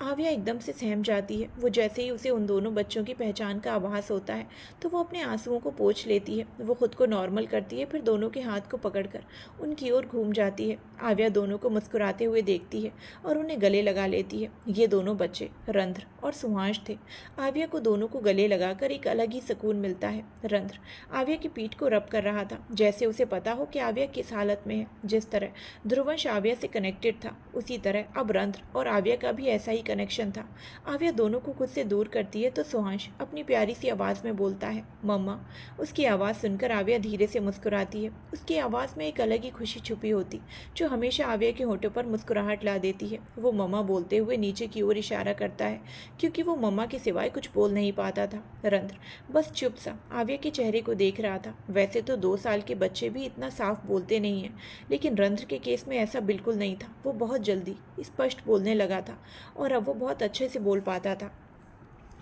आव्या एकदम से सहम जाती है। वो जैसे ही उसे उन दोनों बच्चों की पहचान का आभास होता है तो वो अपने आंसुओं को पोंछ लेती है। वो खुद को नॉर्मल करती है, फिर दोनों के हाथ को पकड़कर उनकी ओर घूम जाती है। आव्या दोनों को मुस्कुराते हुए देखती है और उन्हें गले लगा लेती है। ये दोनों बच्चे रंध्र और सुहांश थे। आव्या को दोनों को गले लगाकर एक अलग ही सुकून मिलता है। रंध्र आव्या की पीठ को रब कर रहा था, जैसे उसे पता हो कि आव्या किस हालत में है। जिस तरह ध्रुवंश आव्या से कनेक्टेड था, उसी तरह अब रंध्र और आव्या का भी ऐसा ही कनेक्शन था। आव्या दोनों को खुद से दूर करती है तो सुहांश अपनी प्यारी सी आवाज़ में बोलता है, मम्मा। उसकी आवाज़ सुनकर आव्या धीरे से मुस्कुराती है। उसकी आवाज़ में एक अलग ही खुशी छुपी होती, जो हमेशा आव्या के होठों पर मुस्कुराहट ला देती है। वो मम्मा बोलते हुए नीचे की ओर इशारा करता है, क्योंकि वो मम्मा के सिवाय कुछ बोल नहीं पाता था। रंध्र बस चुप सा आव्या के चेहरे को देख रहा था। वैसे तो 2 साल के बच्चे भी इतना साफ बोलते नहीं हैं, लेकिन रंध्र के केस में ऐसा बिल्कुल नहीं था। वो बहुत जल्दी स्पष्ट बोलने लगा था और अब वो बहुत अच्छे से बोल पाता था।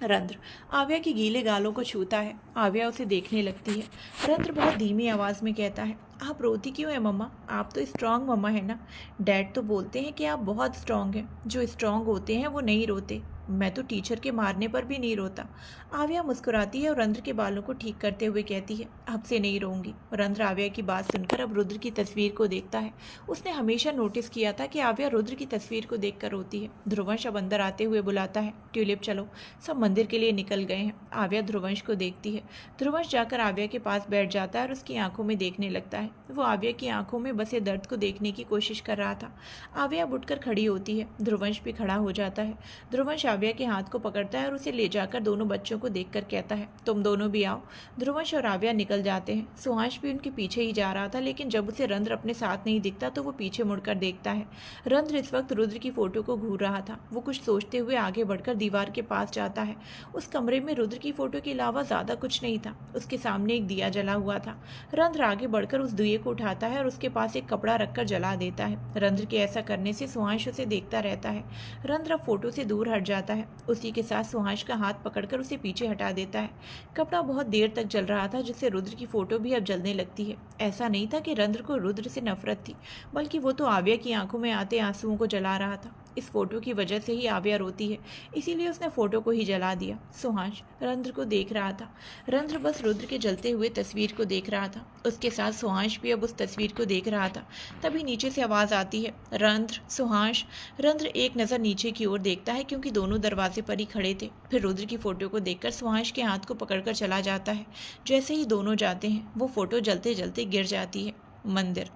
रंध्र आव्या के गीले गालों को छूता है। आव्या उसे देखने लगती है। रंध्र बहुत धीमी आवाज़ में कहता है, आप रोती क्यों है मम्मा? आप तो स्ट्रांग मम्मा है ना। डैड तो बोलते हैं कि आप बहुत स्ट्रांग हैं। जो स्ट्रांग होते हैं वो नहीं रोते। मैं तो टीचर के मारने पर भी नहीं रोता। आव्या मुस्कुराती है और रंध्र के बालों को ठीक करते हुए कहती है, अब से नहीं रोऊंगी। रंध्र आव्या की बात सुनकर अब रुद्र की तस्वीर को देखता है। उसने हमेशा नोटिस किया था कि आव्या रुद्र की तस्वीर को देखकर रोती है। ध्रुवंश अब अंदर आते हुए बुलाता है, ट्यूलिप चलो, सब मंदिर के लिए निकल गए हैं। आव्या ध्रुवंश को देखती है। ध्रुवंश जाकर आव्या के पास बैठ जाता है और उसकी आंखों में देखने लगता है। वो आव्या की आंखों में बसे दर्द को देखने की कोशिश कर रहा था। आव्या उठकर खड़ी होती है। ध्रुवंश भी खड़ा हो जाता है। ध्रुवंश आव्या के हाथ को पकड़ता है और उसे ले जाकर दोनों बच्चों को देखकर कहता है, तुम दोनों भी आओ। ध्रुवंश और आव्या निकल जाते हैं। सुहांश भी उनके पीछे ही जा रहा था, लेकिन जब उसे रंध्र अपने साथ नहीं दिखता तो वो पीछे मुड़कर देखता है। रंध्र इस वक्त रुद्र की फोटो को घूर रहा था। वो कुछ सोचते हुए आगे बढ़कर दीवार के पास जाता है। उस कमरे में रुद्र की फोटो के अलावा ज्यादा कुछ नहीं था। उसके सामने एक दिया जला हुआ था। रंध्र आगे बढ़कर उस दिए को उठाता है और उसके पास एक कपड़ा रखकर जला देता है। रंध्र के ऐसा करने से सुहांश उसे देखता रहता है। रंध्र फोटो से दूर हट जाता है। उसी के साथ सुहांश का हाथ पकड़कर उसे पीछे हटा देता है। कपड़ा बहुत देर तक जल रहा था, जिससे रुद्र की फोटो भी अब जलने लगती है। ऐसा नहीं था कि रंध्र को रुद्र से नफरत थी, बल्कि वो तो आव्या की आंखों में आते आंसुओं को जला रहा था। इस फोटो की वजह से ही आव्या रोती है, इसीलिए उसने फोटो को ही जला दिया। सुहांश रंध्र को देख रहा था। रंध्र बस रुद्र के जलते हुए तस्वीर को देख रहा था। उसके साथ सुहांश भी अब उस तस्वीर को देख रहा था। तभी नीचे से आवाज़ आती है, रंध्र, सुहांश। रंध्र एक नज़र नीचे की ओर देखता है, क्योंकि दोनों दरवाजे पर ही खड़े थे। फिर रुद्र की फोटो को देखकर सुहांश के हाथ को पकड़कर चला जाता है। जैसे ही दोनों जाते हैं, वो फोटो जलते जलते गिर जाती है। मंदिर।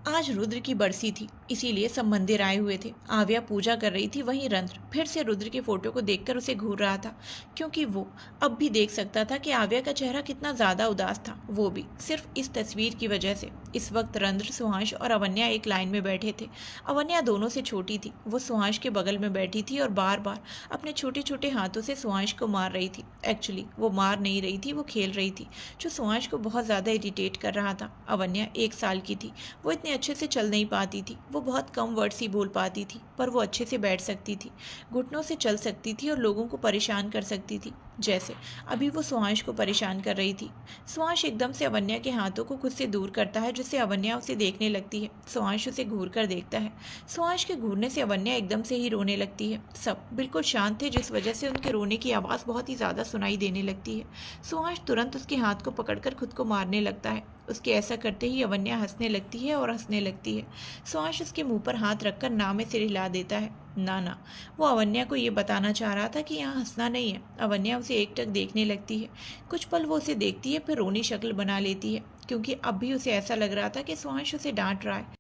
आज रुद्र की बरसी थी। इसीलिए सब मंदिर आए हुए थे। आव्या पूजा कर रही थी, वहीं रंध्र फिर से रुद्र के फोटो को देखकर उसे घूर रहा था, क्योंकि वो अब भी देख सकता था कि आव्या का चेहरा कितना ज्यादा उदास था, वो भी सिर्फ इस तस्वीर की वजह से। इस वक्त रंध्र, सुहांश और अवन्या एक लाइन में बैठे थे। अवन्या दोनों से छोटी थी, वो सुहांश के बगल में बैठी थी और बार बार अपने छोटे छोटे हाथों से सुहांश को मार रही थी। एक्चुअली वो मार नहीं रही थी, वो खेल रही थी, जो सुहांश को बहुत ज्यादा इरिटेट कर रहा था। अवन्या 1 साल की थी, वो इतने अच्छे से चल नहीं पाती थी, वो बहुत कम वर्ड्स ही बोल पाती थी, पर वो अच्छे से बैठ सकती थी, घुटनों से चल सकती थी और लोगों को परेशान कर सकती थी, जैसे अभी वो सुहांश को परेशान कर रही थी। सुहांश एकदम से अवन्या के हाथों को खुद से दूर करता है, जिससे अवन्या उसे देखने लगती है। सुहांश उसे घूर कर देखता है। सुहांश के घूरने से अवन्या एकदम से ही रोने लगती है। सब बिल्कुल शांत थे, जिस वजह से उनके रोने की आवाज़ बहुत ही ज़्यादा सुनाई देने लगती है। सुहांश तुरंत उसके हाथ को पकड़कर खुद को मारने लगता है। उसके ऐसा करते ही अवन्या हंसने लगती है और हंसने लगती है। सुहांश उसके मुंह पर हाथ रखकर ना में सिर हिला देता है। ना, वो अवन्या को ये बताना चाह रहा था कि यहाँ हंसना नहीं है। अवन्या उसे एकटक देखने लगती है। कुछ पल वो उसे देखती है, फिर रोनी शक्ल बना लेती है, क्योंकि अब भी उसे ऐसा लग रहा था कि सुहांश उसे डांट रहा है।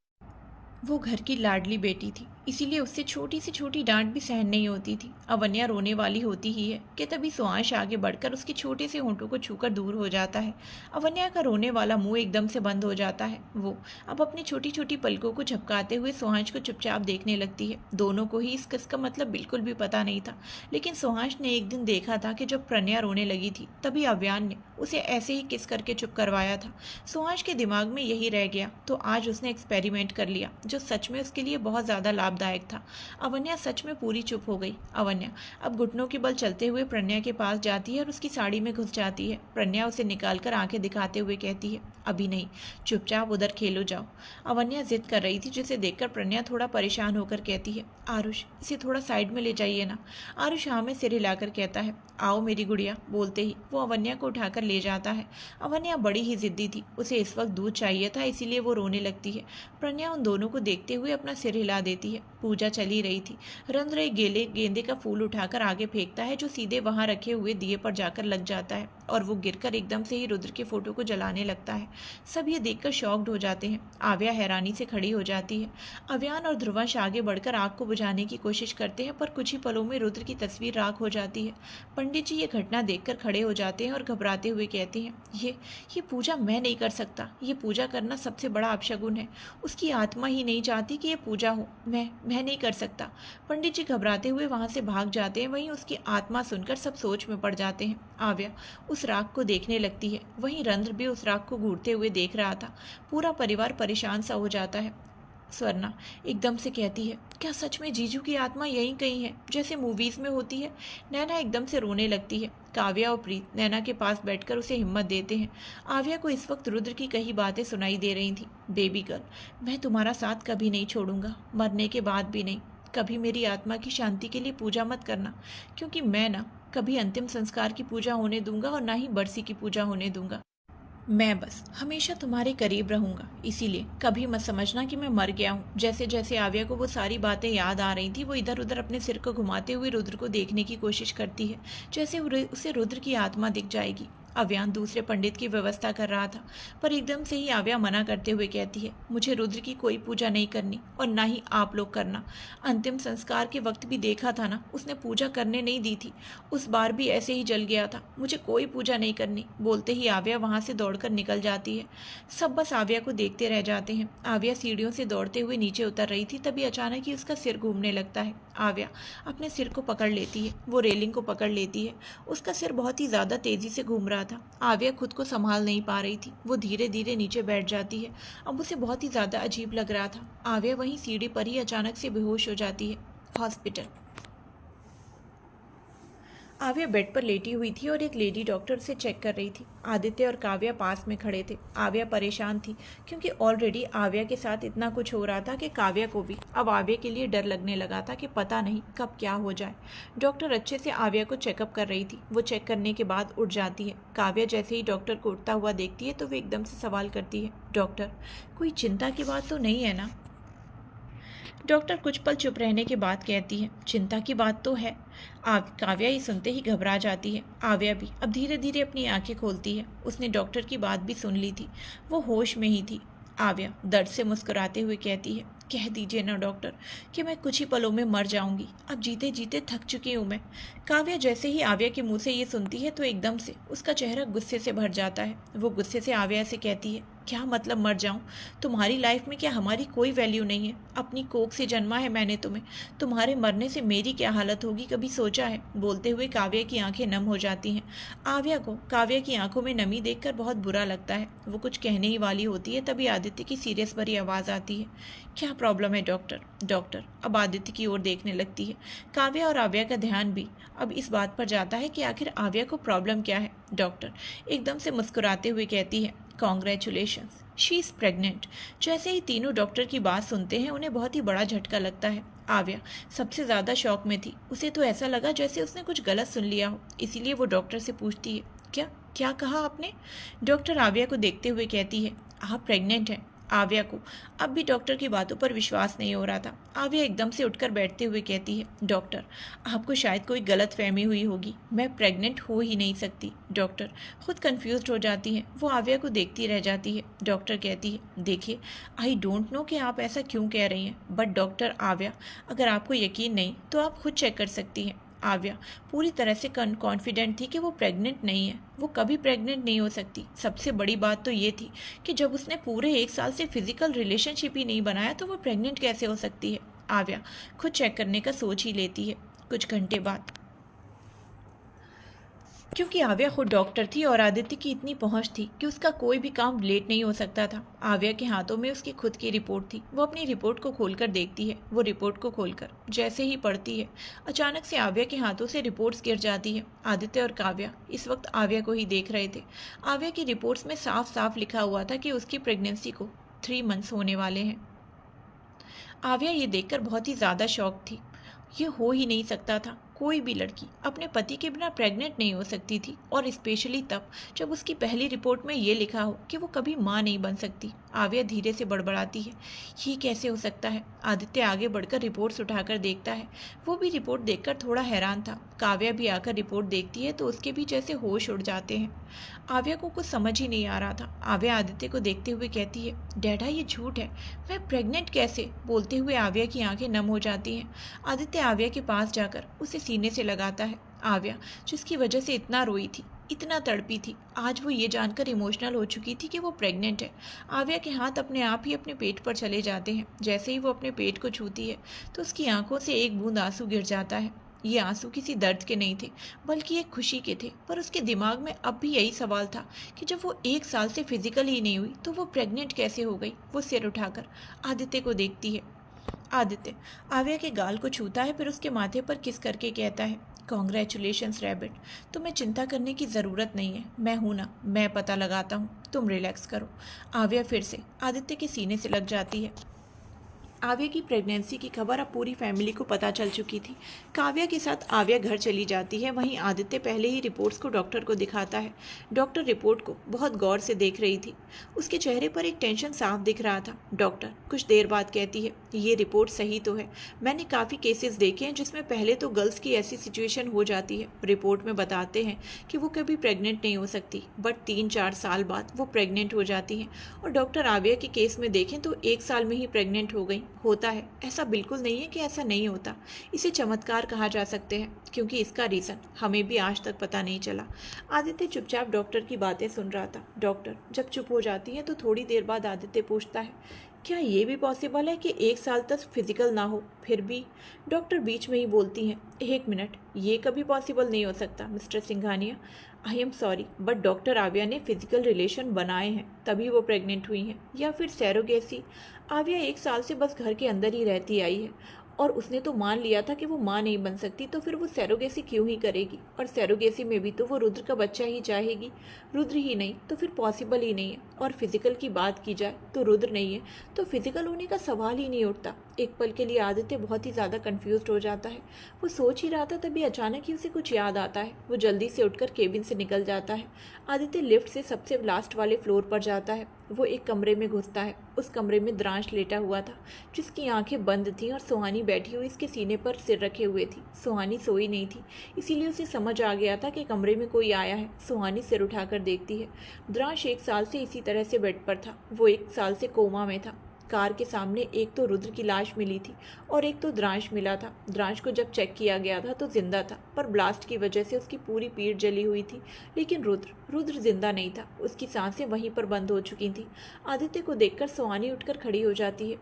वो घर की लाडली बेटी थी, इसीलिए उससे छोटी से छोटी डांट भी सहन नहीं होती थी। अवन्या रोने वाली होती ही है कि तभी सुहांश आगे बढ़कर उसके छोटे से होंठों को छूकर दूर हो जाता है। अवन्या का रोने वाला मुंह एकदम से बंद हो जाता है। वो अब अपनी छोटी छोटी पलकों को झपकाते हुए सुहांश को चुपचाप देखने लगती है। दोनों को ही इस किस का मतलब बिल्कुल भी पता नहीं था, लेकिन सुहांश ने एक दिन देखा था कि जब प्रज्ञा रोने लगी थी तभी अव्यान ने उसे ऐसे ही किस करके चुप करवाया था। सुहांश के दिमाग में यही रह गया, तो आज उसने एक्सपेरिमेंट कर लिया, जो सच में उसके लिए बहुत ज़्यादा लाभदायक था। अवन्या सच में पूरी चुप हो गई। अवन्या अब घुटनों के बल चलते हुए प्रज्ञा के पास जाती है और उसकी साड़ी में घुस जाती है। प्रज्ञा उसे निकालकर आंखें दिखाते हुए कहती है, अभी नहीं, चुपचाप उधर खेलो जाओ। अवन्या जिद कर रही थी, जिसे देखकर प्रज्ञा थोड़ा परेशान होकर कहती है, आरुष, इसे थोड़ा साइड में ले जाइए ना। आरुष हाँ में सिर हिलाकर कहता है, आओ मेरी गुड़िया। बोलते ही वो अवन्या को उठाकर ले जाता है। अवन्या बड़ी ही जिद्दी थी, उसे इस वक्त दूध चाहिए था, इसीलिए वो रोने लगती है। प्रज्ञा उन दोनों को देखते हुए अपना सिर हिला देती है। पूजा चली रही थी। रंध्र एक गेंदे का फूल उठाकर आगे फेंकता है, जो सीधे वहां रखे हुए दिए पर जाकर लग जाता है और वो गिरकर एकदम से ही रुद्र के फोटो को जलाने लगता है। सब ये देखकर शॉक्ड हो जाते हैं। आव्या हैरानी से खड़ी हो जाती है। अव्यान और ध्रुवंश आगे बढ़कर आग को बुझाने की कोशिश करते हैं, पर कुछ ही पलों में रुद्र की तस्वीर राख हो जाती है। पंडित जी ये घटना देखकर खड़े हो जाते हैं और घबराते हुए कहते हैं, ये पूजा मैं नहीं कर सकता। ये पूजा करना सबसे बड़ा अपशगुन है। उसकी आत्मा ही नहीं चाहती कि ये पूजा हो। मैं नहीं कर सकता। पंडित जी घबराते हुए वहां से भाग जाते हैं। वहीं उसकी आत्मा सुनकर सब सोच में पड़ जाते हैं। आव्या उस राख को देखने लगती है, वहीं रंध्र भी उस राख को घूरते हुए देख रहा था। पूरा परिवार परेशान सा हो जाता है। स्वर्णा एकदम से कहती है, क्या सच में जीजू की आत्मा यहीं कहीं है, जैसे मूवीज में होती है? नैना एकदम से रोने लगती है। काव्या और प्रीत नैना के पास बैठकर उसे हिम्मत देते हैं। आव्या को इस वक्त रुद्र की कई बातें सुनाई दे रही थी। बेबी गर्ल, मैं तुम्हारा साथ कभी नहीं छोड़ूंगा, मरने के बाद भी नहीं। कभी मेरी आत्मा की शांति के लिए पूजा मत करना, क्योंकि मैं ना कभी अंतिम संस्कार की पूजा होने दूंगा और ना ही बरसी की पूजा होने दूंगा। मैं बस हमेशा तुम्हारे करीब रहूंगा, इसीलिए कभी मत समझना कि मैं मर गया हूँ। जैसे जैसे आव्या को वो सारी बातें याद आ रही थी, वो इधर उधर अपने सिर को घुमाते हुए रुद्र को देखने की कोशिश करती है, जैसे उसे रुद्र की आत्मा दिख जाएगी। अव्यान दूसरे पंडित की व्यवस्था कर रहा था, पर एकदम से ही आव्या मना करते हुए कहती है, मुझे रुद्र की कोई पूजा नहीं करनी और ना ही आप लोग करना। अंतिम संस्कार के वक्त भी देखा था ना, उसने पूजा करने नहीं दी थी। उस बार भी ऐसे ही जल गया था। मुझे कोई पूजा नहीं करनी। बोलते ही आव्या वहां से दौड़कर निकल जाती है। सब बस आव्या को देखते रह जाते हैं। आव्या सीढ़ियों से दौड़ते हुए नीचे उतर रही थी, तभी अचानक ही उसका सिर घूमने लगता है। आव्या अपने सिर को पकड़ लेती है, वो रेलिंग को पकड़ लेती है। उसका सिर बहुत ही ज्यादा तेजी से घूम रहा था। आव्या खुद को संभाल नहीं पा रही थी। वो धीरे धीरे नीचे बैठ जाती है। अब उसे बहुत ही ज्यादा अजीब लग रहा था। आव्या वहीं सीढ़ी पर ही अचानक से बेहोश हो जाती है। हॉस्पिटल। आव्या बेड पर लेटी हुई थी और एक लेडी डॉक्टर उसे चेक कर रही थी। आदित्य और काव्या पास में खड़े थे। आव्या परेशान थी, क्योंकि ऑलरेडी आव्या के साथ इतना कुछ हो रहा था कि काव्या को भी अब आव्या के लिए डर लगने लगा था कि पता नहीं कब क्या हो जाए। डॉक्टर अच्छे से आव्या को चेकअप कर रही थी। वो चेक करने के बाद उठ जाती है। काव्या जैसे ही डॉक्टर को उठता हुआ देखती है तो वो एकदम से सवाल करती है, डॉक्टर, कोई चिंता की बात तो नहीं है ना? डॉक्टर कुछ पल चुप रहने के बाद कहती है, चिंता की बात तो है। काव्या ये सुनते ही घबरा जाती है। आव्या भी अब धीरे धीरे अपनी आंखें खोलती है। उसने डॉक्टर की बात भी सुन ली थी। वो होश में ही थी। आव्या दर्द से मुस्कुराते हुए कहती है, कह दीजिए ना डॉक्टर कि मैं कुछ ही पलों में मर जाऊंगी। अब जीते जीते थक चुकी हूँ मैं। काव्या जैसे ही आव्या के मुंह से ये सुनती है तो एकदम से उसका चेहरा गुस्से से भर जाता है। वो गुस्से से आव्या से कहती है, क्या मतलब मर जाऊं? तुम्हारी लाइफ में क्या हमारी कोई वैल्यू नहीं है? अपनी कोख से जन्मा है मैंने तुम्हें। तुम्हारे मरने से मेरी क्या हालत होगी कभी सोचा है? बोलते हुए काव्या की आंखें नम हो जाती हैं। आव्या को काव्या की आंखों में नमी देखकर बहुत बुरा लगता है। वो कुछ कहने ही वाली होती है तभी आदित्य की सीरियस भरी आवाज़ आती है, क्या प्रॉब्लम है डॉक्टर? डॉक्टर अब आदित्य की ओर देखने लगती है। काव्या और आव्या का ध्यान भी अब इस बात पर जाता है कि आखिर आव्या को प्रॉब्लम क्या है। डॉक्टर एकदम से मुस्कुराते हुए कहती है, कॉन्ग्रेचुलेशंस, शी इज़ प्रेग्नेंट। जैसे ही तीनों डॉक्टर की बात सुनते हैं उन्हें बहुत ही बड़ा झटका लगता है। आव्या सबसे ज़्यादा शॉक में थी। उसे तो ऐसा लगा जैसे उसने कुछ गलत सुन लिया हो, इसीलिए वो डॉक्टर से पूछती है, क्या क्या कहा आपने? डॉक्टर आव्या को देखते हुए कहती है, आप प्रेग्नेंट हैं। आव्या को अब भी डॉक्टर की बातों पर विश्वास नहीं हो रहा था। आव्या एकदम से उठकर बैठते हुए कहती है, डॉक्टर आपको शायद कोई गलत फहमी हुई होगी, मैं प्रेग्नेंट हो ही नहीं सकती। डॉक्टर खुद कंफ्यूज्ड हो जाती है। वो आव्या को देखती रह जाती है। डॉक्टर कहती है, देखिए आई डोंट नो कि आप ऐसा क्यों कह रही हैं, बट डॉक्टर आव्या अगर आपको यकीन नहीं तो आप खुद चेक कर सकती हैं। आव्या पूरी तरह से कॉन्फिडेंट थी कि वो प्रेग्नेंट नहीं है। वो कभी प्रेग्नेंट नहीं हो सकती। सबसे बड़ी बात तो ये थी कि जब उसने पूरे 1 साल से फिजिकल रिलेशनशिप ही नहीं बनाया तो वो प्रेग्नेंट कैसे हो सकती है। आव्या खुद चेक करने का सोच ही लेती है। कुछ घंटे बाद, क्योंकि आव्या खुद डॉक्टर थी और आदित्य की इतनी पहुंच थी कि उसका कोई भी काम लेट नहीं हो सकता था। आव्या के हाथों में उसकी खुद की रिपोर्ट थी। वो अपनी रिपोर्ट को खोलकर देखती है। वो रिपोर्ट को खोलकर जैसे ही पढ़ती है, अचानक से आव्या के हाथों से रिपोर्ट्स गिर जाती है। आदित्य और काव्या इस वक्त आव्या को ही देख रहे थे। आव्या की रिपोर्ट्स में साफ साफ लिखा हुआ था कि उसकी प्रेगनेंसी को 3 मंथ्स होने वाले हैं। आव्या ये देखकर बहुत ही ज़्यादा शॉक थी। ये हो ही नहीं सकता था। कोई भी लड़की अपने पति के बिना प्रेग्नेंट नहीं हो सकती थी, और स्पेशली तब जब उसकी पहली रिपोर्ट में ये लिखा हो कि वो कभी माँ नहीं बन सकती। आव्या धीरे से बड़बड़ाती है, ये कैसे हो सकता है? आदित्य आगे बढ़कर रिपोर्ट्स उठाकर देखता है। वो भी रिपोर्ट देखकर थोड़ा हैरान था। काव्या भी आकर रिपोर्ट देखती है तो उसके भी जैसे होश उड़ जाते हैं। आव्या को कुछ समझ ही नहीं आ रहा था। आव्या आदित्य को देखते हुए कहती है, डैडा ये झूठ है, मैं प्रेग्नेंट कैसे? बोलते हुए आव्या की आंखें नम हो जाती हैं। आदित्य आव्या के पास जाकर उसे सीने से लगाता है। आव्या जिसकी वजह से इतना रोई थी, इतना तड़पी थी, आज वो ये जानकर इमोशनल हो चुकी थी कि वो प्रेग्नेंट है। आव्या के हाथ अपने आप ही अपने पेट पर चले जाते हैं। जैसे ही वो अपने पेट को छूती है तो उसकी आंखों से एक बूंद आंसू गिर जाता है। ये आंसू किसी दर्द के नहीं थे, बल्कि एक खुशी के थे। पर उसके दिमाग में अब भी यही सवाल था कि जब वो 1 साल से फिजिकल ही नहीं हुई तो वो प्रेग्नेंट कैसे हो गई। वो सिर उठाकर आदित्य को देखती है। आदित्य आव्या के गाल को छूता है, फिर उसके माथे पर किस करके कहता है, कॉन्ग्रेचुलेशंस रैबिट, तुम्हें चिंता करने की ज़रूरत नहीं है, मैं हूं ना, मैं पता लगाता हूँ, तुम रिलैक्स करो। आव्या फिर से आदित्य के सीने से लग जाती है। आव्या की प्रेगनेंसी की खबर अब पूरी फैमिली को पता चल चुकी थी। काव्या के साथ आव्या घर चली जाती है। वहीं आदित्य पहले ही रिपोर्ट्स को डॉक्टर को दिखाता है। डॉक्टर रिपोर्ट को बहुत गौर से देख रही थी। उसके चेहरे पर एक टेंशन साफ दिख रहा था। डॉक्टर कुछ देर बाद कहती है, ये रिपोर्ट सही तो है, मैंने काफ़ी केसेस देखे हैं जिसमें पहले तो गर्ल्स की ऐसी सिचुएशन हो जाती है, रिपोर्ट में बताते हैं कि वो कभी प्रेग्नेंट नहीं हो सकती, बट 3-4 साल बाद वो प्रेग्नेंट हो जाती हैं। और डॉक्टर आव्या के केस में देखें तो 1 साल में ही प्रेग्नेंट हो गई। होता है, ऐसा बिल्कुल नहीं है कि ऐसा नहीं होता। इसे चमत्कार कहा जा सकते हैं, क्योंकि इसका रीज़न हमें भी आज तक पता नहीं चला। आदित्य चुपचाप डॉक्टर की बातें सुन रहा था। डॉक्टर जब चुप हो जाती है तो थोड़ी देर बाद आदित्य पूछता है, क्या ये भी पॉसिबल है कि 1 साल तक फिजिकल ना हो फिर भी? डॉक्टर बीच में ही बोलती हैं, 1 मिनट, ये कभी पॉसिबल नहीं हो सकता mister Singhania, I am sorry, but doctor आव्या ने फिजिकल रिलेशन बनाए हैं तभी वो प्रेग्नेंट हुई हैं, या फिर सैरोगेसी। आव्या 1 साल से बस घर के अंदर ही रहती आई है और उसने तो मान लिया था कि वो माँ नहीं बन सकती, तो फिर वो सैरोगेसी क्यों ही करेगी? और सैरोगेसी में भी तो वो रुद्र का बच्चा ही चाहेगी। रुद्र ही नहीं तो फिर पॉसिबल ही नहीं है। और फिजिकल की बात की जाए तो रुद्र नहीं है तो फिजिकल होने का सवाल ही नहीं उठता। एक पल के लिए आदित्य बहुत ही ज़्यादा कन्फ्यूज्ड हो जाता है। वो सोच ही रहा था तभी अचानक ही उसे कुछ याद आता है। वो जल्दी से उठकर केबिन से निकल जाता है। आदित्य लिफ्ट से सबसे लास्ट वाले फ्लोर पर जाता है। वो एक कमरे में घुसता है। उस कमरे में द्रांश लेटा हुआ था, जिसकी आंखें बंद थीं और सुहानी बैठी हुई इसके सीने पर सिर रखे हुए थी। सुहानी सोई नहीं थी, इसीलिए उसे समझ आ गया था कि कमरे में कोई आया है। सुहानी सिर उठाकर देखती है। द्रांश 1 साल से इसी तरह से बेड पर था। वो 1 साल से कोमा में था। कार के सामने एक तो रुद्र की लाश मिली थी और एक तो द्रांश मिला था। द्रांश को जब चेक किया गया था तो जिंदा था, पर ब्लास्ट की वजह से उसकी पूरी पीठ जली हुई थी। लेकिन रुद्र जिंदा नहीं था, उसकी सांसें वहीं पर बंद हो चुकी थी। आदित्य को देखकर सुहानी उठकर खड़ी हो जाती है।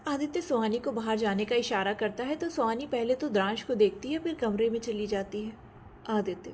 आदित्य सुहानी को बाहर जाने का इशारा करता है तो सुहानी पहले तो द्रांश को देखती है, फिर कमरे में चली जाती है। आदित्य